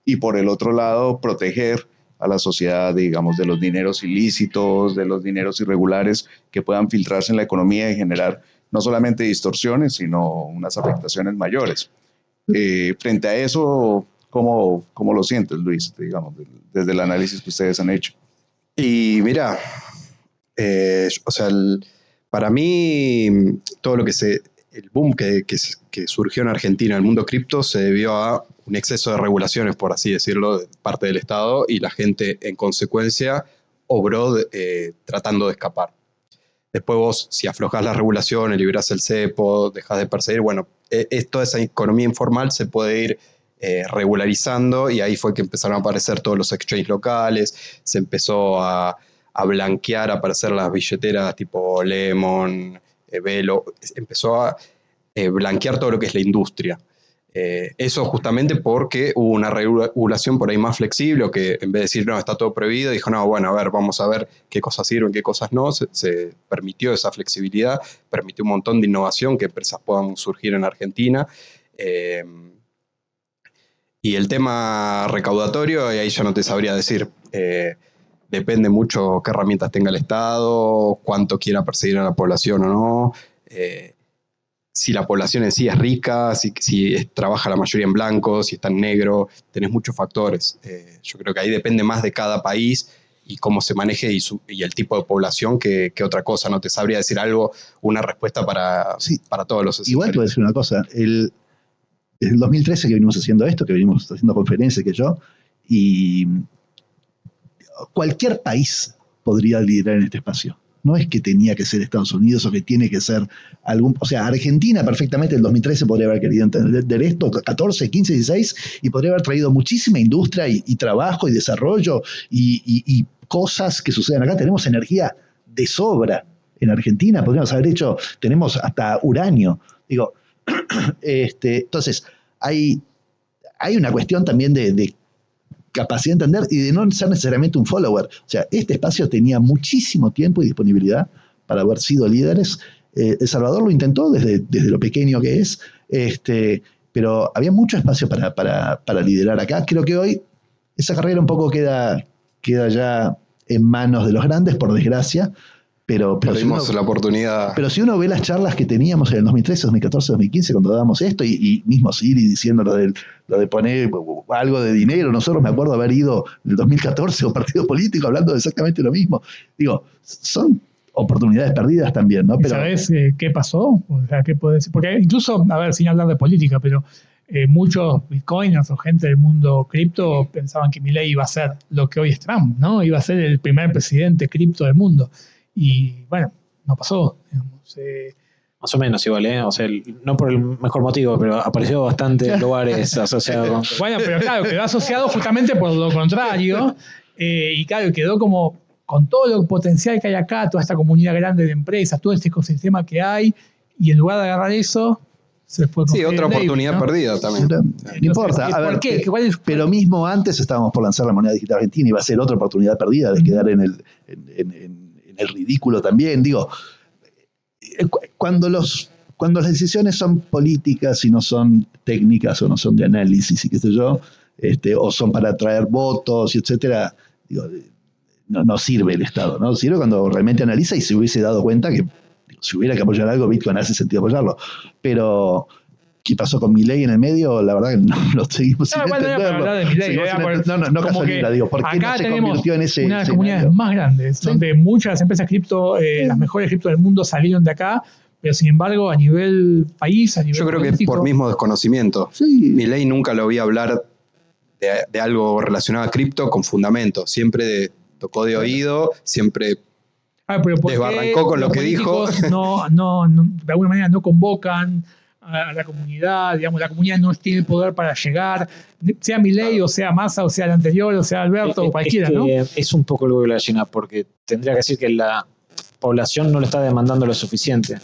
y por el otro lado, proteger a la sociedad, digamos, de los dineros ilícitos, de los dineros irregulares que puedan filtrarse en la economía y generar no solamente distorsiones, sino unas afectaciones mayores. Frente a eso, ¿cómo lo sientes, Luis, digamos, desde el análisis que ustedes han hecho? Y mira, o sea, para mí, todo lo que el boom que surgió en Argentina, el mundo cripto, se debió a un exceso de regulaciones, por así decirlo, de parte del Estado, y la gente, en consecuencia, obró tratando de escapar. Después vos, si aflojás las regulaciones, liberás el cepo, dejás de perseguir, bueno, toda esa economía informal se puede ir regularizando, y ahí fue que empezaron a aparecer todos los exchanges locales, se empezó a blanquear, a aparecer las billeteras tipo Lemon, Velo, empezó a blanquear todo lo que es la industria. Eso justamente porque hubo una regulación por ahí más flexible, o que en vez de decir, no, está todo prohibido, dijo, no, bueno, a ver, vamos a ver qué cosas sirven, qué cosas no. Se permitió esa flexibilidad, permitió un montón de innovación, que empresas puedan surgir en Argentina. Y el tema recaudatorio, ahí ya no te sabría decir. Depende mucho qué herramientas tenga el Estado, cuánto quiera perseguir a la población o no. Si la población en sí es rica, si trabaja la mayoría en blanco, si está en negro, tenés muchos factores. Yo creo que ahí depende más de cada país y cómo se maneje y el tipo de población que otra cosa. No te sabría decir algo, una respuesta para todos los escenarios. Igual te voy a decir una cosa, el 2013 que venimos haciendo esto, que venimos haciendo conferencias, y cualquier país podría liderar en este espacio. No es que tenía que ser Estados Unidos o que tiene que ser o sea, Argentina perfectamente en el 2013 podría haber querido entender esto, 14, 15, 16, y podría haber traído muchísima industria y trabajo y desarrollo y cosas que suceden acá. Tenemos energía de sobra en Argentina, podríamos haber tenemos hasta uranio. Digo, entonces, hay una cuestión también de capacidad de entender y de no ser necesariamente un follower. O sea, este espacio tenía muchísimo tiempo y disponibilidad para haber sido líderes. El Salvador lo intentó desde lo pequeño que es, pero había mucho espacio para liderar acá. Creo que hoy esa carrera un poco queda ya en manos de los grandes, por desgracia. Pero perdimos la oportunidad. Pero si uno ve las charlas que teníamos en el 2013, 2014, 2015, cuando dábamos esto, y mismo Siri diciendo lo de poner algo de dinero, nosotros me acuerdo haber ido en el 2014 a un partido político hablando de exactamente lo mismo. Digo, son oportunidades perdidas también, ¿no? Pero, ¿sabes qué pasó? O sea, ¿qué puede decir? Porque incluso, a ver, sin hablar de política, pero muchos bitcoiners o gente del mundo cripto pensaban que Milei iba a ser lo que hoy es Trump, ¿no? Iba a ser el primer presidente cripto del mundo. Y bueno, no pasó, digamos. Más o menos igual, o sea, no por el mejor motivo, pero apareció bastantes lugares asociados con... Bueno, pero claro, quedó asociado justamente por lo contrario, y claro, quedó como con todo el potencial que hay acá, toda esta comunidad grande de empresas, todo este ecosistema que hay, y en lugar de agarrar eso, se fue con... Sí, otra oportunidad, ¿no? Perdida también. No importa, a ver, pero mismo antes estábamos por lanzar la moneda digital argentina, iba a ser otra oportunidad perdida de quedar en el ridículo también. Digo, cuando las decisiones son políticas y no son técnicas o no son de análisis y qué sé yo, o son para atraer votos y etcétera, digo, no sirve el Estado, ¿no? Sirve cuando realmente analiza y se hubiese dado cuenta que si hubiera que apoyar algo, Bitcoin hace sentido apoyarlo. Pero ¿qué pasó con Milei en el medio? La verdad que no lo seguimos sin entenderlo. No casualidad, digo, ¿por qué no se convirtió en ese? Una de las comunidades más grandes, donde muchas de las empresas cripto, las mejores cripto del mundo salieron de acá, pero sin embargo a nivel país, a nivel yo creo político, que por mismo desconocimiento. Milei nunca lo vi hablar de algo relacionado a cripto con fundamento. Siempre tocó de oído, siempre desbarrancó con lo que dijo. No, de alguna manera no convocan a la comunidad, digamos, la comunidad no tiene el poder para llegar, sea Milei o sea Massa o sea el anterior o sea Alberto o cualquiera, ¿no? Es un poco el huevo de la gallina, porque tendría que decir que la población no lo está demandando lo suficiente.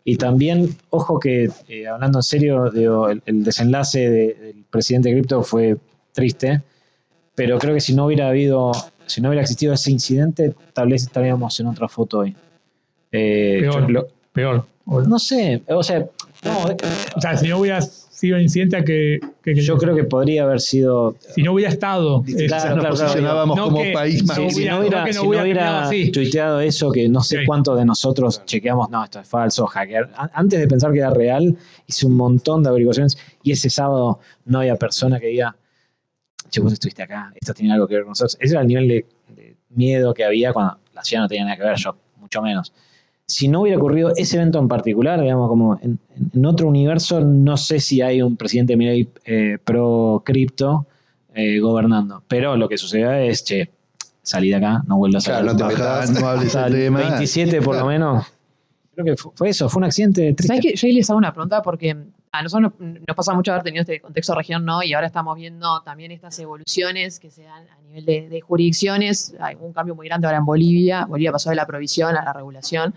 Y también, ojo que, hablando en serio, digo, el desenlace del presidente de cripto fue triste, pero creo que si no hubiera existido ese incidente, tal vez estaríamos en otra foto hoy. Peor. No sé, o sea, si no hubiera sido el incidente que yo creo que podría haber sido. Si no hubiera estado. Nos posicionábamos como país más. Si no hubiera tuiteado eso, que no sé cuántos de nosotros chequeamos, no, esto es falso, hacker. Antes de pensar que era real, hice un montón de averiguaciones y ese sábado no había persona que diga, che, vos estuviste acá, esto tiene algo que ver con nosotros. Ese era el nivel de miedo que había cuando la ciudad no tenía nada que ver, yo mucho menos. Si no hubiera ocurrido ese evento en particular, digamos, como en otro universo, no sé si hay un presidente Milei pro cripto gobernando. Pero lo que sucedió es, che, salí de acá, no vuelvo a salir. Claro, no hables del tema. 27 por lo menos. Creo que fue eso, fue un accidente triste. ¿Sabes qué? Yo ahí les hago una pregunta porque a nosotros nos pasa mucho haber tenido este contexto de región, ¿no? Y ahora estamos viendo también estas evoluciones que se dan a nivel de jurisdicciones. Hay un cambio muy grande ahora en Bolivia. Bolivia pasó de la provisión a la regulación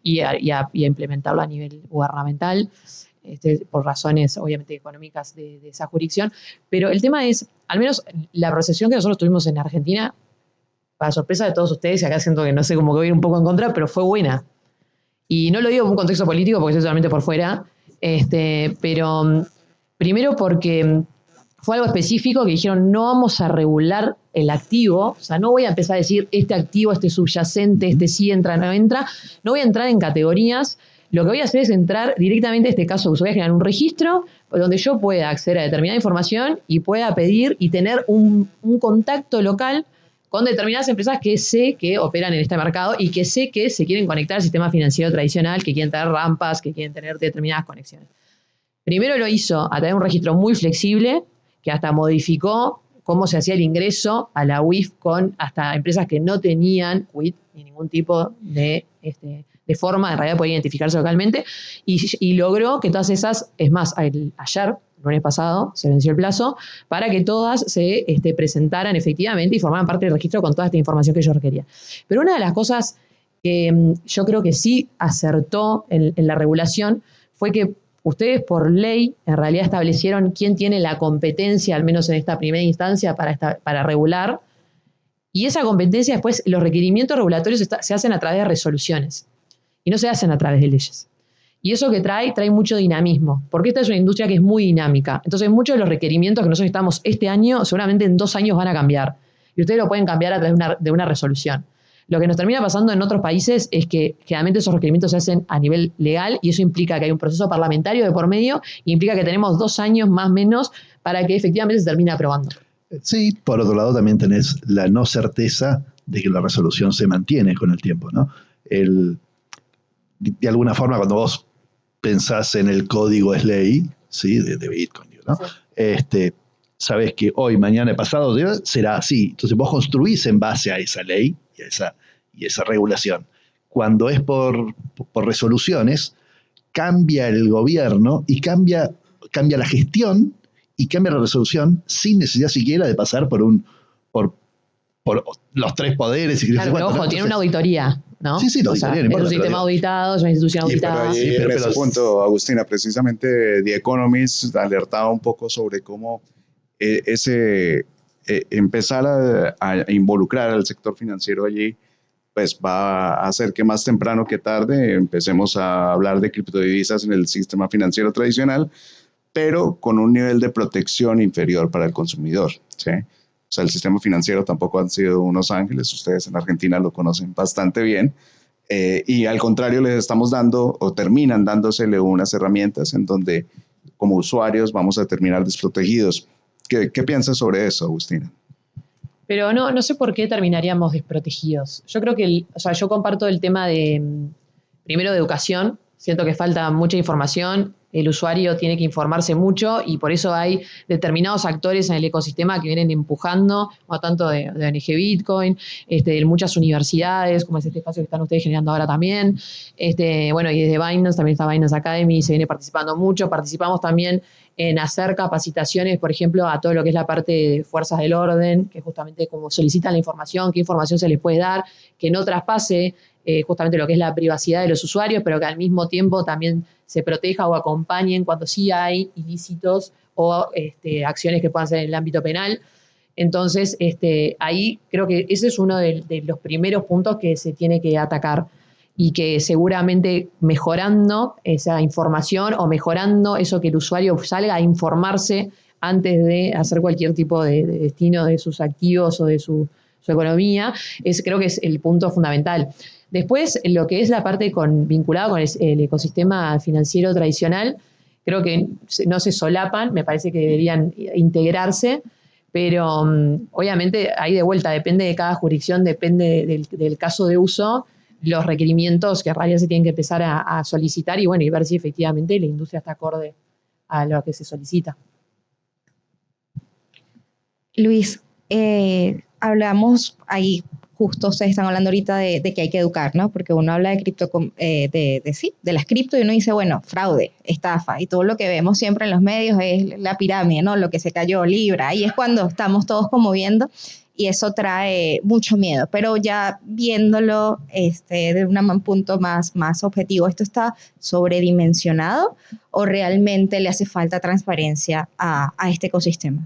y a implementarlo a nivel gubernamental, por razones obviamente económicas de esa jurisdicción. Pero el tema es, al menos la procesión que nosotros tuvimos en Argentina, para sorpresa de todos ustedes, y acá siento que no sé, como que voy a ir un poco en contra, pero fue buena. Y no lo digo en un contexto político porque estoy totalmente por fuera, pero primero porque fue algo específico que dijeron no vamos a regular el activo, o sea, no voy a empezar a decir este activo, este subyacente, este sí entra, no entra, no voy a entrar en categorías, lo que voy a hacer es entrar directamente, en este caso, voy a generar un registro donde yo pueda acceder a determinada información y pueda pedir y tener un contacto local con determinadas empresas que sé que operan en este mercado y que sé que se quieren conectar al sistema financiero tradicional, que quieren tener rampas, que quieren tener determinadas conexiones. Primero lo hizo a través de un registro muy flexible, que hasta modificó cómo se hacía el ingreso a la UIF con hasta empresas que no tenían UIF ni ningún tipo de forma de realidad poder identificarse localmente y logró que todas esas, es más, ayer, el lunes pasado, se venció el plazo para que todas se presentaran efectivamente y formaran parte del registro con toda esta información que yo requería. Pero una de las cosas que yo creo que sí acertó en la regulación fue que ustedes por ley en realidad establecieron quién tiene la competencia, al menos en esta primera instancia, para regular, y esa competencia después, los requerimientos regulatorios se hacen a través de resoluciones y no se hacen a través de leyes. Y eso que trae mucho dinamismo, porque esta es una industria que es muy dinámica. Entonces muchos de los requerimientos que nosotros estamos este año, seguramente en 2 años van a cambiar, y ustedes lo pueden cambiar a través de una resolución. Lo que nos termina pasando en otros países es que generalmente esos requerimientos se hacen a nivel legal y eso implica que hay un proceso parlamentario de por medio y implica que tenemos 2 años más o menos para que efectivamente se termine aprobando. Sí, por otro lado también tenés la no certeza de que la resolución se mantiene con el tiempo, ¿no? De alguna forma, cuando vos pensás en el código es ley, ¿sí? de Bitcoin, ¿no? Sí. Sabés que hoy, mañana, pasado será así. Entonces vos construís en base a esa ley y esa regulación. Cuando es por resoluciones, cambia el gobierno y cambia la gestión y cambia la resolución sin necesidad siquiera de pasar por los 3 poderes. Y claro, pero ojo, tiene una auditoría, ¿no? Sí, la auditoría. Es un sistema auditado, es una institución auditada. Pero en ese punto, Agustina, precisamente The Economist alertaba un poco sobre cómo empezar a involucrar al sector financiero allí, pues va a hacer que más temprano que tarde empecemos a hablar de criptodivisas en el sistema financiero tradicional, pero con un nivel de protección inferior para el consumidor, ¿sí? O sea, el sistema financiero tampoco han sido unos ángeles, ustedes en Argentina lo conocen bastante bien. Y al contrario, les estamos dando o terminan dándosele unas herramientas en donde como usuarios vamos a terminar desprotegidos. ¿Qué piensas sobre eso, Agustina? Pero no sé por qué terminaríamos desprotegidos. Yo creo que, yo comparto el tema primero de educación. Siento que falta mucha información, el usuario tiene que informarse mucho y por eso hay determinados actores en el ecosistema que vienen empujando, no tanto de ONG Bitcoin, de muchas universidades, como es este espacio que están ustedes generando ahora también. Bueno, y desde Binance, también está Binance Academy, se viene participando mucho. Participamos también en hacer capacitaciones, por ejemplo, a todo lo que es la parte de fuerzas del orden, que justamente como solicitan la información, qué información se les puede dar, que no traspase justamente lo que es la privacidad de los usuarios, pero que al mismo tiempo también se proteja o acompañen cuando sí hay ilícitos o acciones que puedan ser en el ámbito penal. Entonces, ahí creo que ese es uno de los primeros puntos que se tiene que atacar y que seguramente mejorando esa información o mejorando eso que el usuario salga a informarse antes de hacer cualquier tipo de destino de sus activos o de su economía, creo que es el punto fundamental. Después, lo que es la parte vinculada con el ecosistema financiero tradicional, creo que no se solapan, me parece que deberían integrarse, pero obviamente ahí de vuelta depende de cada jurisdicción, depende del caso de uso, los requerimientos que en realidad se tienen que empezar a solicitar y bueno, y ver si efectivamente la industria está acorde a lo que se solicita. Luis, hablamos ahí, justo ustedes están hablando ahorita de que hay que educar, ¿no? Porque uno habla de cripto, de las cripto y uno dice, bueno, fraude, estafa, y todo lo que vemos siempre en los medios es la pirámide, ¿no? Lo que se cayó, Libra, ahí es cuando estamos todos como viendo y eso trae mucho miedo, pero ya viéndolo de un punto más objetivo, ¿esto está sobredimensionado o realmente le hace falta transparencia a este ecosistema?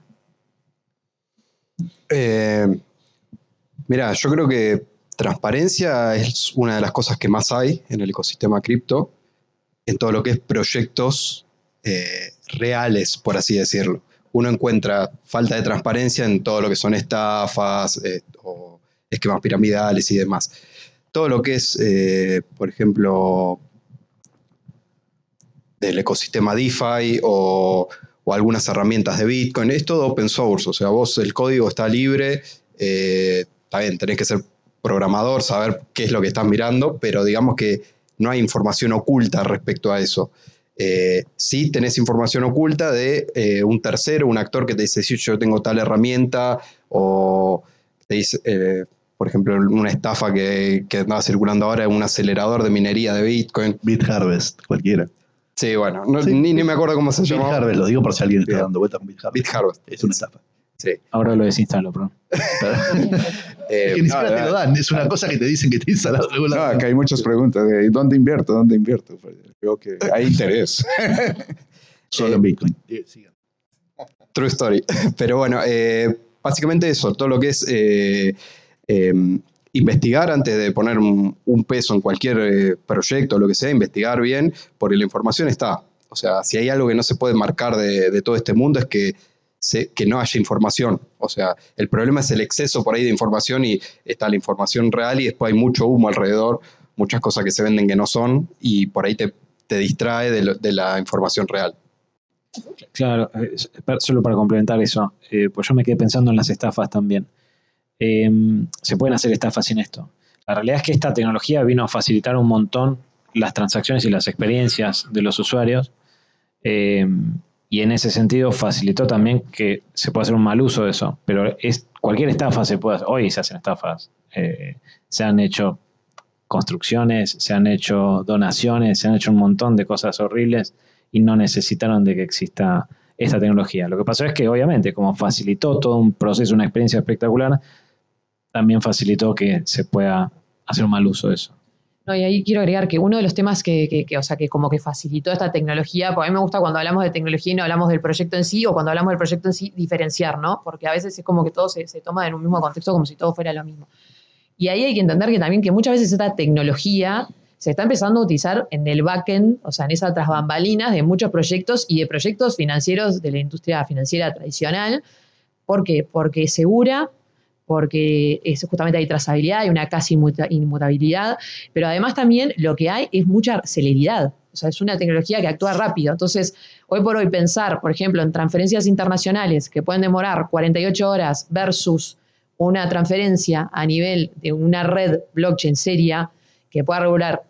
Mira, yo creo que transparencia es una de las cosas que más hay en el ecosistema cripto, en todo lo que es proyectos reales, por así decirlo. Uno encuentra falta de transparencia en todo lo que son estafas o esquemas piramidales y demás. Todo lo que es, por ejemplo, del ecosistema DeFi o algunas herramientas de Bitcoin, es todo open source, o sea, vos el código está libre, está bien, tenés que ser programador, saber qué es lo que estás mirando, pero digamos que no hay información oculta respecto a eso. Sí tenés información oculta de un tercero, un actor que te dice, si yo tengo tal herramienta, o te dice, por ejemplo, una estafa que andaba circulando ahora, un acelerador de minería de Bitcoin. BitHarvest, cualquiera. Sí, bueno, ni me acuerdo cómo se llama. BitHarvest, lo digo por si alguien está dando vuelta con BitHarvest. BitHarvest. Es una estafa. Sí. Ahora lo desinstalo, perdón. Que ni siquiera te lo dan, es una cosa que te dicen que te instalado. No, acá hay muchas preguntas de ¿dónde invierto? ¿Dónde invierto? Creo que hay interés. Solo en Bitcoin. True story. Pero bueno, básicamente eso, todo lo que es investigar antes de poner un peso en cualquier proyecto o lo que sea, investigar bien, porque la información está. O sea, si hay algo que no se puede marcar de todo este mundo es que no haya información. O sea, el problema es el exceso por ahí de información y está la información real y después hay mucho humo alrededor, muchas cosas que se venden que no son y por ahí te distrae de la información real. Claro, solo para complementar eso, pues yo me quedé pensando en las estafas también. Se pueden hacer estafas sin esto. La realidad es que esta tecnología vino a facilitar un montón las transacciones y las experiencias de los usuarios y en ese sentido facilitó también que se pueda hacer un mal uso de eso, pero cualquier estafa se puede hacer. Hoy se hacen estafas, se han hecho construcciones, se han hecho donaciones, se han hecho un montón de cosas horribles y no necesitaron de que exista esta tecnología. Lo que pasó es que obviamente como facilitó todo un proceso, una experiencia espectacular, también facilitó que se pueda hacer un mal uso de eso. No, y ahí quiero agregar que uno de los temas que como que facilitó esta tecnología, porque a mí me gusta cuando hablamos de tecnología y no hablamos del proyecto en sí, o cuando hablamos del proyecto en sí, diferenciar, ¿no? Porque a veces es como que todo se toma en un mismo contexto como si todo fuera lo mismo. Y ahí hay que entender que también que muchas veces esta tecnología se está empezando a utilizar en el backend, o sea, en esas tras bambalinas de muchos proyectos y de proyectos financieros de la industria financiera tradicional, ¿Por qué? Porque es segura, porque justamente hay trazabilidad, hay una casi inmutabilidad, pero además también lo que hay es mucha celeridad. O sea, es una tecnología que actúa rápido. Entonces, hoy por hoy pensar, por ejemplo, en transferencias internacionales que pueden demorar 48 horas versus una transferencia a nivel de una red blockchain seria que pueda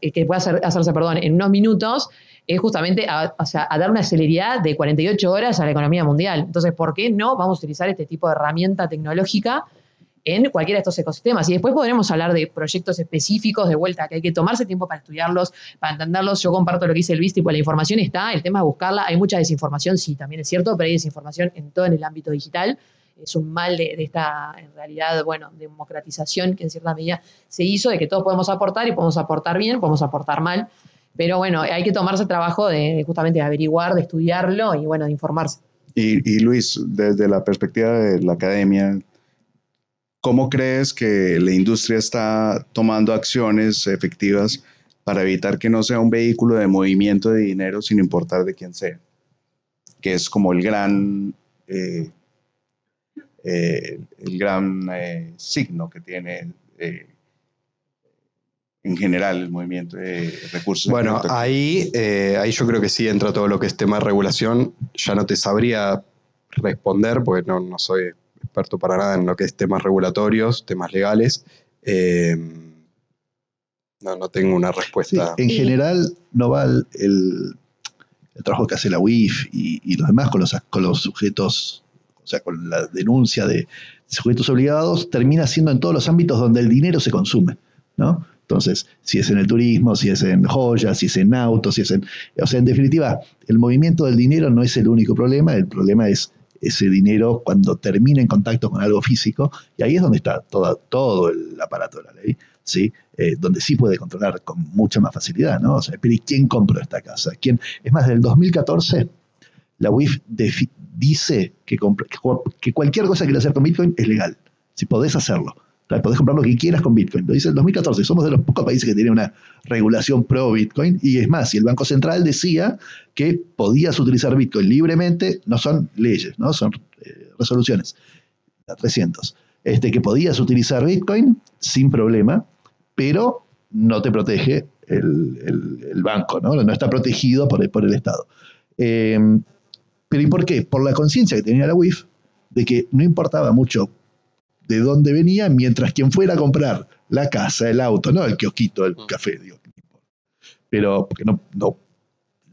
hacerse en unos minutos, es justamente a dar una celeridad de 48 horas a la economía mundial. Entonces, ¿por qué no vamos a utilizar este tipo de herramienta tecnológica en cualquiera de estos ecosistemas? Y después podremos hablar de proyectos específicos de vuelta, que hay que tomarse tiempo para estudiarlos, para entenderlos. Yo comparto lo que dice Luis, tipo, la información está, el tema es buscarla. Hay mucha desinformación, sí, también es cierto, pero hay desinformación en todo en el ámbito digital. Es un mal de esta, en realidad, democratización que en cierta medida se hizo, de que todos podemos aportar y podemos aportar bien, podemos aportar mal. Pero bueno, hay que tomarse el trabajo de justamente averiguar, de estudiarlo y de informarse. Y Luis, desde la perspectiva de la academia, ¿cómo crees que la industria está tomando acciones efectivas para evitar que no sea un vehículo de movimiento de dinero sin importar de quién sea? Que es como el gran signo que tiene en general el movimiento de recursos. Bueno, ahí yo creo que sí entra todo lo que es tema de regulación. Ya no te sabría responder porque no soy experto para nada en lo que es temas regulatorios, temas legales. No tengo una respuesta. Sí, en general, Noval, el trabajo que hace la UIF y los demás con los sujetos, o sea, con la denuncia de sujetos obligados, termina siendo en todos los ámbitos donde el dinero se consume, ¿no? Entonces, si es en el turismo, si es en joyas, si es en autos, o sea, en definitiva, el movimiento del dinero no es el único problema, el problema es ese dinero cuando termina en contacto con algo físico, y ahí es donde está todo el aparato de la ley, ¿sí? Donde sí puede controlar con mucha más facilidad, ¿no? O sea, pero ¿y quién compró esta casa? ¿Quién? Es más, del 2014, la UIF dice que cualquier cosa que quiera hacer con Bitcoin es legal, si podés hacerlo. Podés comprar lo que quieras con Bitcoin. Lo dice el 2014. Somos de los pocos países que tienen una regulación pro Bitcoin. Y es más, si el Banco Central decía que podías utilizar Bitcoin libremente, no son leyes, ¿no? Son resoluciones. La 300. Que podías utilizar Bitcoin sin problema, pero no te protege el banco, ¿no? No está protegido por el Estado. ¿Pero y por qué? Por la conciencia que tenía la UIF de que no importaba mucho de dónde venía, mientras quien fuera a comprar la casa, el auto, no el kiosquito, el café, digo, pero porque no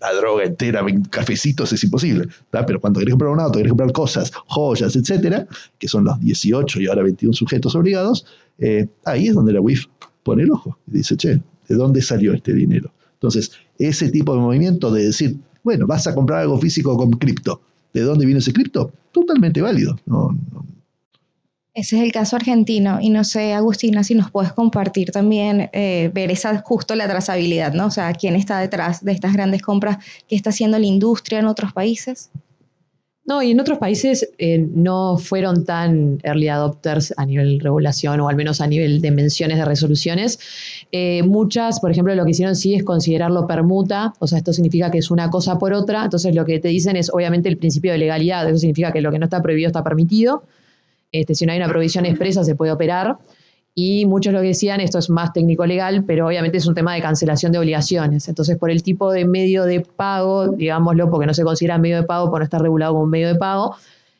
la droga entera, cafecitos es imposible, ¿tá? Pero cuando querés comprar un auto, querés comprar cosas, joyas, etcétera, que son los 18 y ahora 21 sujetos obligados, ahí es donde la UIF pone el ojo y dice, che, ¿de dónde salió este dinero? Entonces, ese tipo de movimiento de decir, bueno, vas a comprar algo físico con cripto, ¿de dónde viene ese cripto? Totalmente válido, no. Ese es el caso argentino, y no sé, Agustina, si nos puedes compartir también, ver justo la trazabilidad, ¿no? O sea, quién está detrás de estas grandes compras, qué está haciendo la industria en otros países. No, y en otros países no fueron tan early adopters a nivel regulación, o al menos a nivel de menciones de resoluciones. Muchas, por ejemplo, lo que hicieron sí es considerarlo permuta, o sea, esto significa que es una cosa por otra, entonces lo que te dicen es obviamente el principio de legalidad, eso significa que lo que no está prohibido está permitido. Si no hay una prohibición expresa se puede operar, y muchos lo que decían, esto es más técnico-legal, pero obviamente es un tema de cancelación de obligaciones. Entonces, por el tipo de medio de pago, digámoslo, porque no se considera medio de pago, porque no está regulado como medio de pago,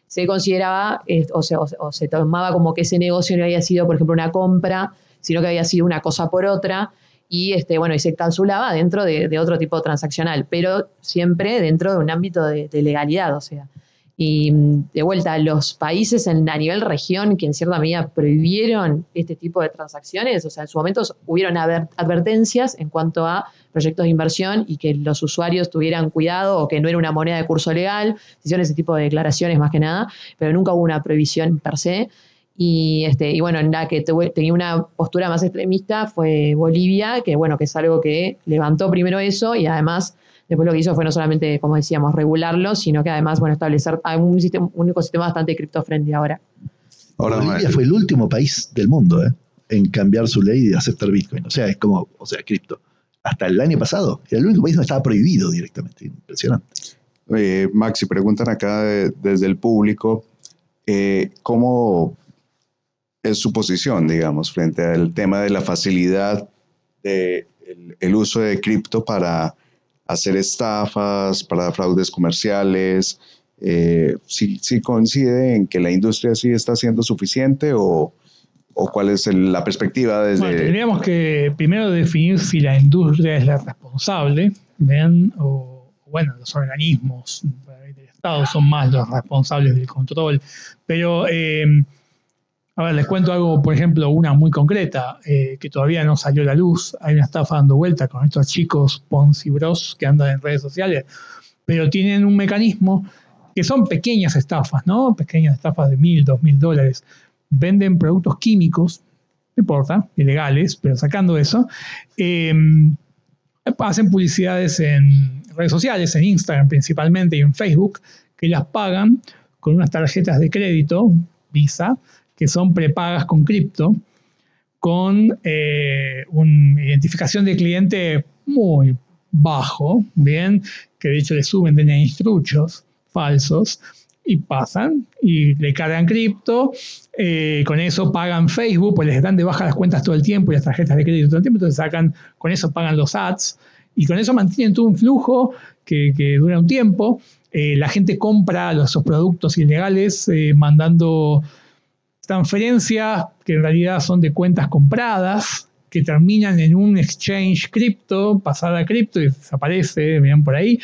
se consideraba, o se tomaba como que ese negocio no había sido, por ejemplo, una compra, sino que había sido una cosa por otra, y y se calculaba dentro de otro tipo transaccional, pero siempre dentro de un ámbito de legalidad, o sea. Y de vuelta, los países a nivel región que en cierta medida prohibieron este tipo de transacciones, o sea, en su momento hubieron advertencias en cuanto a proyectos de inversión y que los usuarios tuvieran cuidado, o que no era una moneda de curso legal, se hicieron ese tipo de declaraciones más que nada, pero nunca hubo una prohibición per se. Y bueno, en la que tenía una postura más extremista fue Bolivia, que bueno, que es algo que levantó primero eso, y además después lo que hizo fue no solamente, como decíamos, regularlo, sino que además, establecer un ecosistema bastante cripto-friendly ahora. Bolivia fue el último país del mundo en cambiar su ley de aceptar Bitcoin. O sea, es como, cripto. Hasta el año pasado, era el único país donde estaba prohibido directamente. Impresionante. Maxi, preguntan acá desde el público, ¿cómo es su posición, digamos, frente al tema de la facilidad del uso de cripto para hacer estafas, para fraudes comerciales? ¿Sí coincide en que la industria sí está siendo suficiente o cuál es la perspectiva desde...? Bueno, tendríamos que primero definir si la industria es la responsable, ¿ven? O bueno, los organismos del Estado son más los responsables del control. Pero, a ver, les cuento algo, por ejemplo, una muy concreta, que todavía no salió a la luz. Hay una estafa dando vuelta con estos chicos Ponzi Bros que andan en redes sociales, pero tienen un mecanismo que son pequeñas estafas, ¿no? Pequeñas estafas de $1.000, $2.000. Venden productos químicos, no importa, ilegales, pero sacando eso, hacen publicidades en redes sociales, en Instagram principalmente y en Facebook, que las pagan con unas tarjetas de crédito, Visa, que son prepagas con cripto, con una identificación de cliente muy bajo, bien, que de hecho le suben DNI truchos falsos, y pasan y le cargan cripto, con eso pagan Facebook, pues les dan de baja las cuentas todo el tiempo y las tarjetas de crédito todo el tiempo, entonces con eso pagan los ads y con eso mantienen todo un flujo que dura un tiempo. La gente compra esos productos ilegales mandando transferencias que en realidad son de cuentas compradas, que terminan en un exchange cripto, pasada a cripto y desaparece, miren por ahí.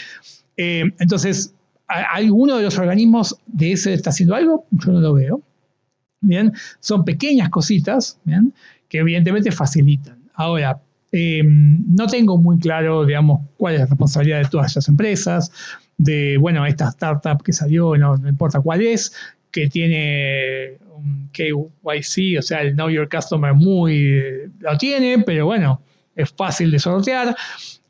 Entonces, ¿alguno de los organismos de ese está haciendo algo? Yo no lo veo. Bien, son pequeñas cositas, bien, que evidentemente facilitan. Ahora, no tengo muy claro, digamos, cuál es la responsabilidad de todas esas empresas, de, bueno, esta startup que salió, no importa cuál es, que tiene un KYC, o sea, el Know Your Customer lo tiene, pero bueno, es fácil de sortear.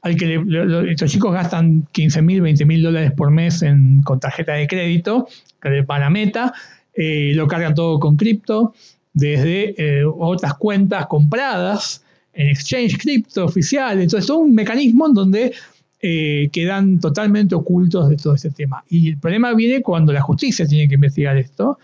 Estos chicos gastan $15.000, $20.000 por mes con tarjeta de crédito, que les van a Meta, lo cargan todo con cripto, desde otras cuentas compradas en exchange cripto oficial. Entonces, todo un mecanismo en donde quedan totalmente ocultos de todo este tema. Y el problema viene cuando la justicia tiene que investigar esto.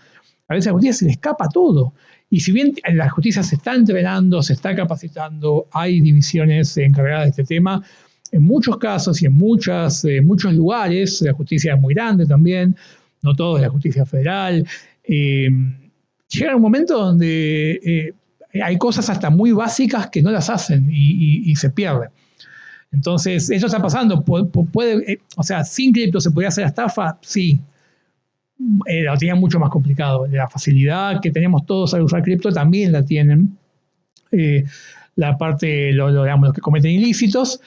A veces a la justicia se le escapa todo. Y si bien la justicia se está entrenando, se está capacitando, hay divisiones encargadas de este tema, en muchos casos y en muchos lugares, la justicia es muy grande también, no todo es la justicia federal, llega un momento donde hay cosas hasta muy básicas que no las hacen y se pierden. Entonces, eso está pasando. O sea, sin cripto se podía hacer estafa, sí. Lo tenían mucho más complicado. La facilidad que tenemos todos al usar cripto también la tienen. La parte, digamos, los que cometen ilícitos.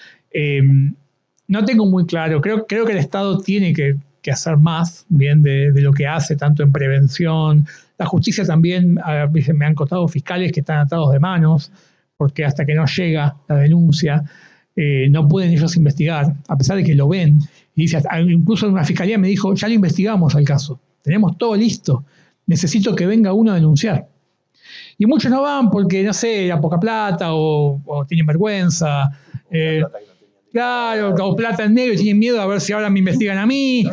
No tengo muy claro. Creo que el Estado tiene que hacer más, bien, de lo que hace, tanto en prevención. La justicia también, a veces me han contado fiscales que están atados de manos, porque hasta que no llega la denuncia, no pueden ellos investigar, a pesar de que lo ven. Y dice, incluso una fiscalía me dijo, ya lo investigamos al caso, tenemos todo listo, necesito que venga uno a denunciar. Y muchos no van porque, no sé, era poca plata o tienen vergüenza. Claro, o plata en negro y tienen miedo a ver si ahora me investigan a mí,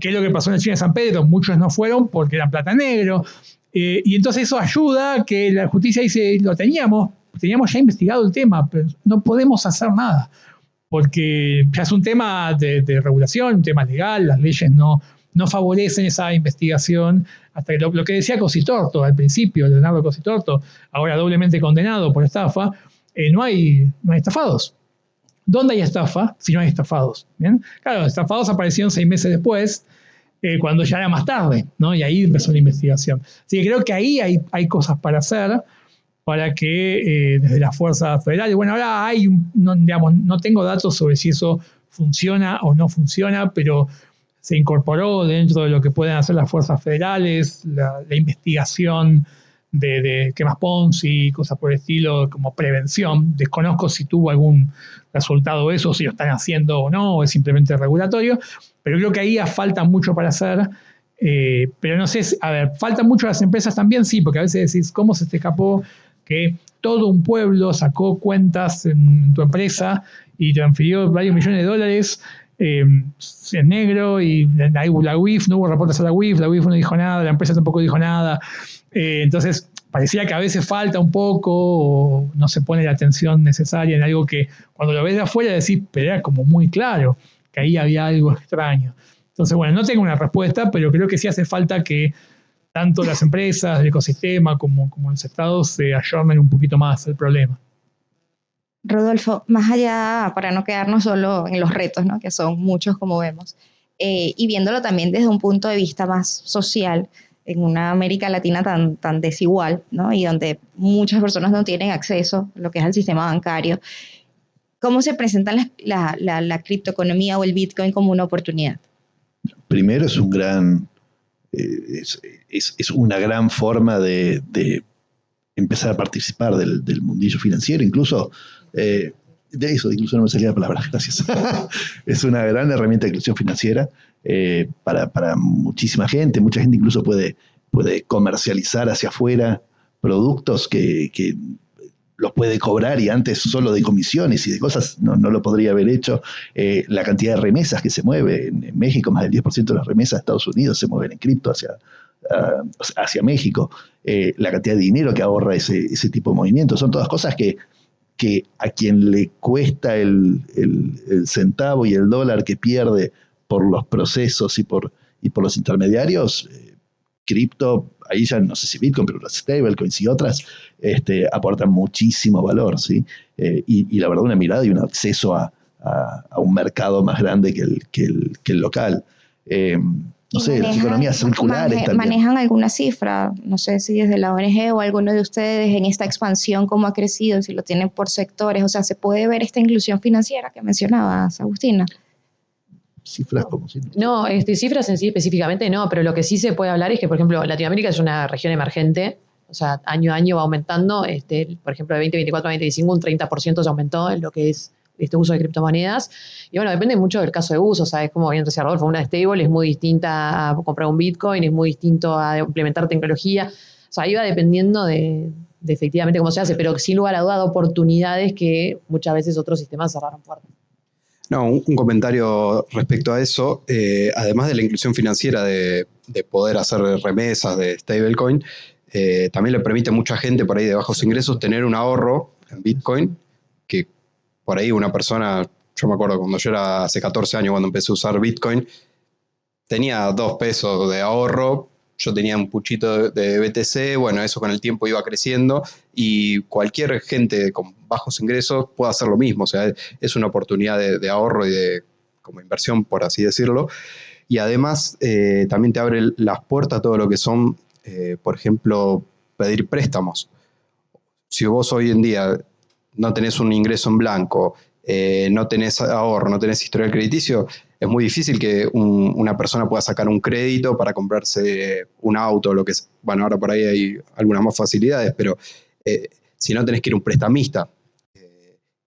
que es lo que pasó en el Chile de San Pedro. Muchos no fueron porque eran plata en negro. Y entonces eso ayuda a que la justicia dice, lo teníamos ya investigado el tema, pero no podemos hacer nada, porque ya es un tema de regulación, un tema legal, las leyes no favorecen esa investigación. Hasta que lo que decía Cositorto al principio, Leonardo Cositorto, ahora doblemente condenado por estafa, no hay estafados. ¿Dónde hay estafa si no hay estafados? ¿Bien? Claro, estafados aparecieron 6 meses después, cuando ya era más tarde, ¿no? Y ahí empezó la investigación. Así que creo que ahí hay cosas para hacer, para que desde las fuerzas federales, bueno, ahora no tengo datos sobre si eso funciona o no funciona, pero se incorporó dentro de lo que pueden hacer las fuerzas federales, la investigación de esquemas Ponzi, cosas por el estilo, como prevención. Desconozco si tuvo algún resultado eso, si lo están haciendo o no, o es simplemente regulatorio, pero creo que ahí falta mucho para hacer. Pero no sé, falta mucho a las empresas también, sí, porque a veces decís, ¿cómo se te escapó que todo un pueblo sacó cuentas en tu empresa y transfirió varios millones de dólares es negro y la UIF, no hubo reportes a la UIF no dijo nada, la empresa tampoco dijo nada. Entonces, parecía que a veces falta un poco o no se pone la atención necesaria en algo que cuando lo ves de afuera decís, pero era como muy claro que ahí había algo extraño. Entonces, bueno, no tengo una respuesta, pero creo que sí hace falta que tanto las empresas, el ecosistema, como los estados se ayornen un poquito más al problema. Rodolfo, más allá, para no quedarnos solo en los retos, ¿no? Que son muchos como vemos, y viéndolo también desde un punto de vista más social, en una América Latina tan desigual, ¿no? Y donde muchas personas no tienen acceso a lo que es el sistema bancario, ¿cómo se presenta la criptoeconomía o el Bitcoin como una oportunidad? Primero es una gran forma de empezar a participar del mundillo financiero, incluso incluso no me salía la palabra, gracias. Es una gran herramienta de inclusión financiera para muchísima gente. Mucha gente incluso puede comercializar hacia afuera productos que los puede cobrar, y antes solo de comisiones y de cosas no lo podría haber hecho. La cantidad de remesas que se mueve en México, más del 10% de las remesas de Estados Unidos se mueven en cripto hacia México. La cantidad de dinero que ahorra ese tipo de movimientos, son todas cosas que a quien le cuesta el centavo y el dólar que pierde por los procesos y por los intermediarios, cripto, ahí ya no sé si Bitcoin, pero las stablecoins y otras aportan muchísimo valor, ¿sí? Y la verdad, una mirada y un acceso a un mercado más grande que el local. No sé, las economías circulares también. ¿Manejan alguna cifra? No sé si desde la ONG o alguno de ustedes en esta expansión, cómo ha crecido, si lo tienen por sectores. O sea, ¿se puede ver esta inclusión financiera que mencionabas, Agustina? Cifras como si... No, cifras en sí específicamente no, pero lo que sí se puede hablar es que, por ejemplo, Latinoamérica es una región emergente, o sea, año a año va aumentando. Por ejemplo, de 2024 a 2025 un 30% se aumentó en lo que es uso de criptomonedas. Y bueno, depende mucho del caso de uso, ¿sabes? Como bien decía Rodolfo, una stable es muy distinta a comprar un Bitcoin, es muy distinto a implementar tecnología. O sea, ahí va dependiendo de efectivamente cómo se hace, pero sin lugar a duda de oportunidades que muchas veces otros sistemas cerraron puertas. No, un comentario respecto a eso. Además de la inclusión financiera de poder hacer remesas de stablecoin, también le permite a mucha gente por ahí de bajos ingresos tener un ahorro en Bitcoin, que por ahí una persona, yo me acuerdo cuando yo era hace 14 años cuando empecé a usar Bitcoin, tenía 2 pesos de ahorro, yo tenía un puchito de BTC, bueno, eso con el tiempo iba creciendo y cualquier gente con bajos ingresos puede hacer lo mismo, o sea, es una oportunidad de ahorro y como inversión, por así decirlo. Y además también te abre las puertas a todo lo que son, por ejemplo, pedir préstamos. Si vos hoy en día no tenés un ingreso en blanco, no tenés ahorro, no tenés historial crediticio, es muy difícil que una persona pueda sacar un crédito para comprarse un auto o lo que es. Bueno, ahora por ahí hay algunas más facilidades, pero si no tenés que ir a un prestamista,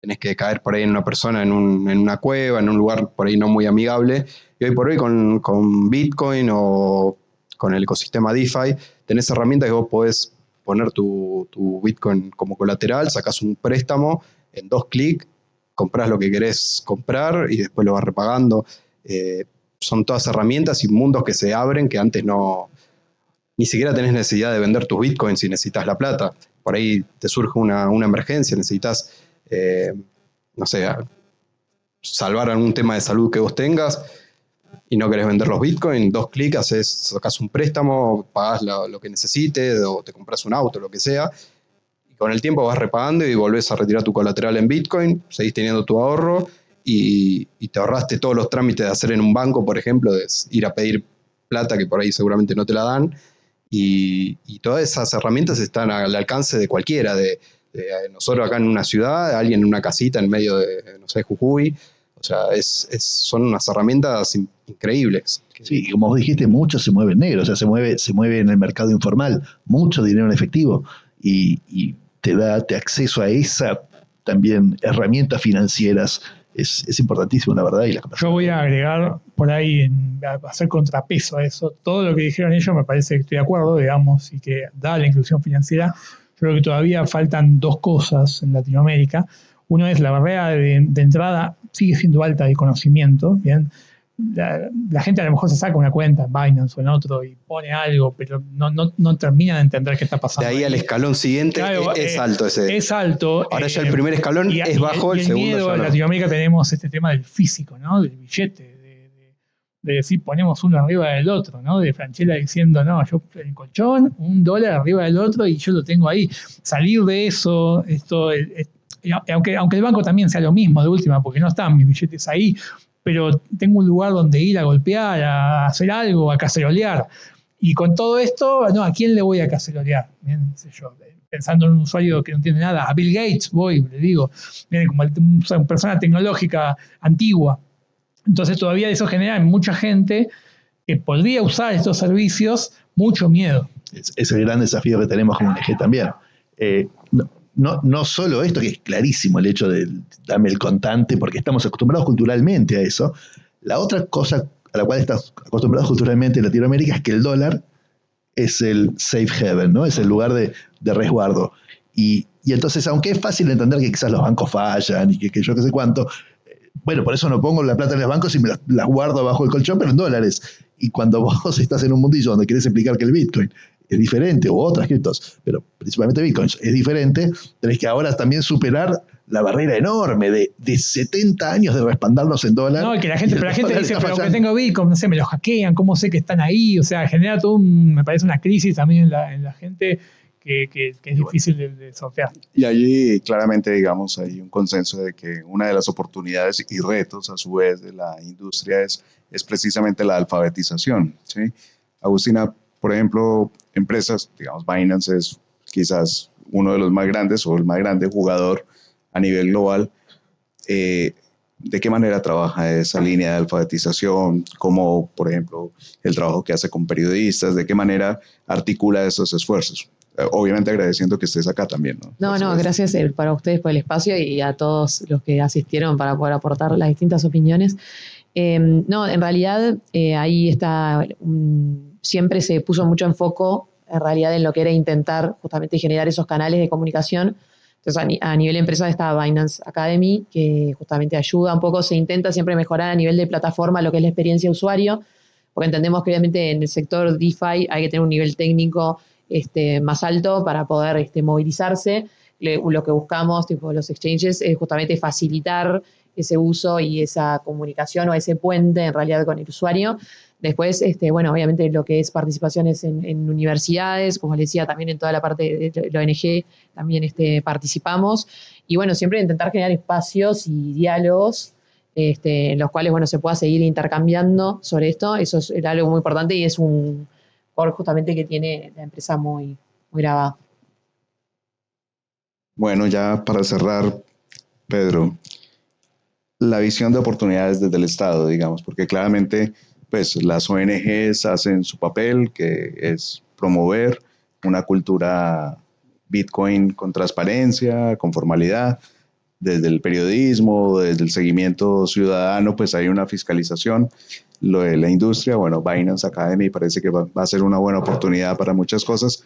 tenés que caer por ahí en una persona, en una cueva, en un lugar por ahí no muy amigable. Y hoy por hoy con Bitcoin o con el ecosistema DeFi, tenés herramientas que vos podés poner tu Bitcoin como colateral, sacás un préstamo en 2 clics, comprás lo que querés comprar y después lo vas repagando. Son todas herramientas y mundos que se abren que antes ni siquiera tenés necesidad de vender tus Bitcoins si necesitas la plata. Por ahí te surge una emergencia, necesitas, no sé, salvar algún tema de salud que vos tengas y no querés vender los Bitcoins, 2 clics, sacás un préstamo, pagás lo que necesites o te compras un auto, lo que sea. Con el tiempo vas repagando y volvés a retirar tu colateral en Bitcoin, seguís teniendo tu ahorro y te ahorraste todos los trámites de hacer en un banco, por ejemplo, de ir a pedir plata que por ahí seguramente no te la dan. Y todas esas herramientas están al alcance de cualquiera, de nosotros acá en una ciudad, alguien en una casita en medio de, no sé, Jujuy. O sea, son unas herramientas increíbles. Sí, como vos dijiste, mucho se mueve en negro, o sea, se mueve en el mercado informal, mucho dinero en efectivo. Y te da acceso a esa también herramientas financieras. Es importantísimo, la verdad. Yo voy a agregar por ahí, a hacer contrapeso a eso. Todo lo que dijeron ellos me parece que estoy de acuerdo, digamos, y que da la inclusión financiera. Yo creo que todavía faltan 2 cosas en Latinoamérica. Uno es la barrera de entrada sigue siendo alta de conocimiento, ¿bien? La gente a lo mejor se saca una cuenta en Binance o en otro y pone algo, pero no termina de entender qué está pasando. De ahí al escalón siguiente, claro, es alto ese. Es alto. Ahora ya el primer escalón es bajo, el segundo miedo, ya no. En Latinoamérica tenemos este tema del físico, ¿no? Del billete, de decir ponemos uno arriba del otro, ¿no? De Franchella diciendo, no, yo el colchón, $1 arriba del otro y yo lo tengo ahí. Salir de eso, aunque el banco también sea lo mismo de última, porque no están mis billetes ahí, pero tengo un lugar donde ir a golpear, a hacer algo, a cacerolear. Y con todo esto, no, ¿a quién le voy a cacerolear? Bien, no sé yo, pensando en un usuario que no entiende nada, a Bill Gates voy, le digo, bien, como una persona tecnológica antigua. Entonces todavía eso genera en mucha gente que podría usar estos servicios mucho miedo. Es el gran desafío que tenemos como ONG también. No solo esto, que es clarísimo el hecho de darme el contante, porque estamos acostumbrados culturalmente a eso. La otra cosa a la cual estamos acostumbrados culturalmente en Latinoamérica es que el dólar es el safe haven, ¿no? Es el lugar de resguardo. Y entonces, aunque es fácil entender que quizás los bancos fallan y que yo qué sé cuánto, bueno, por eso no pongo la plata en los bancos y me las guardo bajo el colchón, pero en dólares. Y cuando vos estás en un mundillo donde querés explicar que el Bitcoin es diferente, o otras criptos, pero principalmente Bitcoin es diferente, tenés que ahora también superar la barrera enorme de 70 años de respaldarnos en dólar. No, que la gente dice, pero que tengo Bitcoin, no sé, me lo hackean, ¿cómo sé que están ahí? O sea, genera todo me parece una crisis también en la gente que es difícil de sortear. Y allí claramente, digamos, hay un consenso de que una de las oportunidades y retos a su vez de la industria es precisamente la alfabetización, ¿sí? Agustina, por ejemplo, empresas, digamos, Binance es quizás uno de los más grandes o el más grande jugador a nivel global. ¿De qué manera trabaja esa línea de alfabetización? ¿Cómo, por ejemplo, el trabajo que hace con periodistas? ¿De qué manera articula esos esfuerzos? Obviamente agradeciendo que estés acá también, ¿no? No, gracias para ustedes por el espacio y a todos los que asistieron para poder aportar las distintas opiniones. No, en realidad ahí está, siempre se puso mucho enfoque en realidad en lo que era intentar justamente generar esos canales de comunicación. Entonces a nivel empresa está Binance Academy, que justamente ayuda un poco, se intenta siempre mejorar a nivel de plataforma lo que es la experiencia de usuario, porque entendemos que obviamente en el sector DeFi hay que tener un nivel técnico más alto para poder movilizarse. Lo que buscamos, tipo los exchanges, es justamente facilitar ese uso y esa comunicación o ese puente en realidad con el usuario. Después, bueno, obviamente lo que es participaciones en universidades, como les decía, también en toda la parte de la ONG también participamos. Y bueno, siempre intentar generar espacios y diálogos en los cuales, bueno, se pueda seguir intercambiando sobre esto. Eso es algo muy importante y es un core justamente que tiene la empresa muy, muy grabada. Bueno, ya para cerrar, Pedro, la visión de oportunidades desde el Estado, digamos, porque claramente pues las ONGs hacen su papel, que es promover una cultura Bitcoin con transparencia, con formalidad. Desde el periodismo, desde el seguimiento ciudadano, pues hay una fiscalización. Lo de la industria, bueno, Binance Academy parece que va a ser una buena oportunidad para muchas cosas.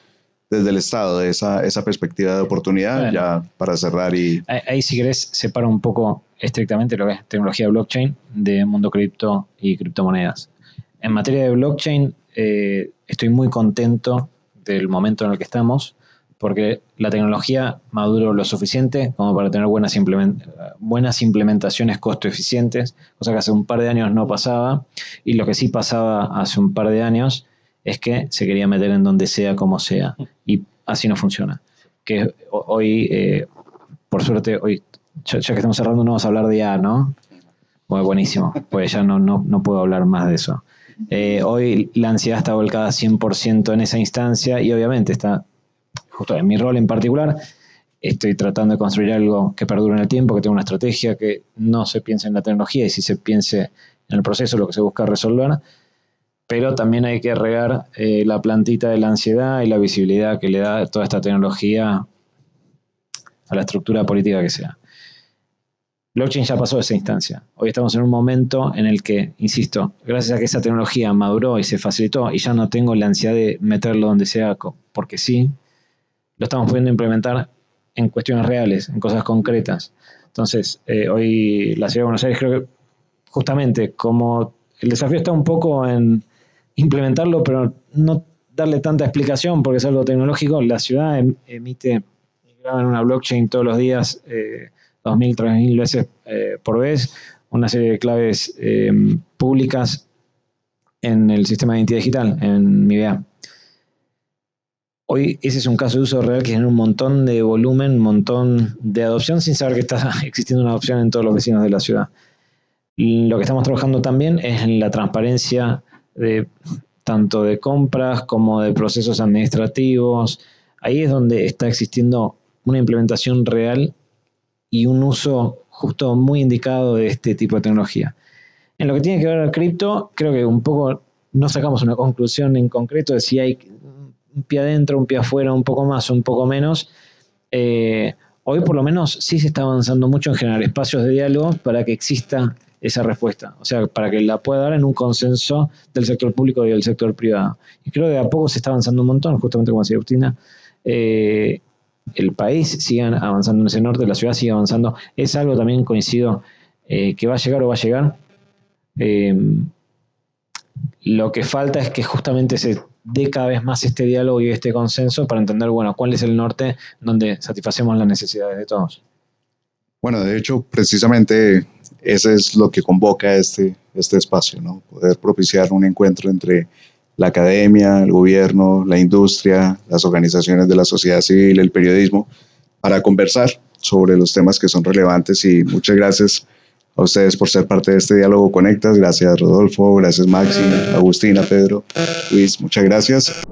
Desde el Estado, de esa perspectiva de oportunidad, bueno, ya para cerrar y... Ahí si querés separa un poco estrictamente lo que es tecnología blockchain de mundo cripto y criptomonedas. En materia de blockchain, estoy muy contento del momento en el que estamos, porque la tecnología maduró lo suficiente como para tener buenas implementaciones costo eficientes, cosa que hace un par de años no pasaba, y lo que sí pasaba hace un par de años es que se quería meter en donde sea, como sea, y así no funciona. Que hoy, por suerte, hoy ya que estamos cerrando no vamos a hablar de IA, ¿no? Bueno, buenísimo, pues ya no puedo hablar más de eso. Hoy la ansiedad está volcada 100% en esa instancia y obviamente está, justo en mi rol en particular, estoy tratando de construir algo que perdure en el tiempo, que tenga una estrategia, que no se piense en la tecnología y sí se piense en el proceso, lo que se busca resolver, pero también hay que regar la plantita de la ansiedad y la visibilidad que le da toda esta tecnología a la estructura política que sea. Blockchain ya pasó esa instancia. Hoy estamos en un momento en el que, insisto, gracias a que esa tecnología maduró y se facilitó y ya no tengo la ansiedad de meterlo donde sea porque sí, lo estamos pudiendo implementar en cuestiones reales, en cosas concretas. Entonces, hoy la Ciudad de Buenos Aires, creo que justamente como el desafío está un poco en implementarlo, pero no darle tanta explicación porque es algo tecnológico. La ciudad emite y graba en una blockchain todos los días 2.000, 3.000 veces por vez una serie de claves públicas en el sistema de identidad digital, en MIDEA. Hoy ese es un caso de uso real que genera un montón de volumen, un montón de adopción sin saber que está existiendo una adopción en todos los vecinos de la ciudad. Lo que estamos trabajando también es en la transparencia de tanto de compras como de procesos administrativos. Ahí es donde está existiendo una implementación real y un uso justo muy indicado de este tipo de tecnología. En lo que tiene que ver al cripto, creo que un poco no sacamos una conclusión en concreto de si hay un pie adentro, un pie afuera, un poco más o un poco menos. Hoy por lo menos sí se está avanzando mucho en generar espacios de diálogo para que exista esa respuesta, o sea, para que la pueda dar en un consenso del sector público y del sector privado. Y creo que de a poco se está avanzando un montón, justamente como decía Agustina, el país sigue avanzando en ese norte, la ciudad sigue avanzando. Es algo también coincido que va a llegar o va a llegar. Lo que falta es que justamente se dé cada vez más este diálogo y este consenso para entender, bueno, cuál es el norte donde satisfacemos las necesidades de todos. Bueno, de hecho, precisamente ese es lo que convoca este espacio, ¿no? Poder propiciar un encuentro entre la academia, el gobierno, la industria, las organizaciones de la sociedad civil, el periodismo, para conversar sobre los temas que son relevantes. Y muchas gracias a ustedes por ser parte de este Diálogo Conectas. Gracias, Rodolfo, gracias, Maxi, Agustina, Pedro, Luis, muchas gracias.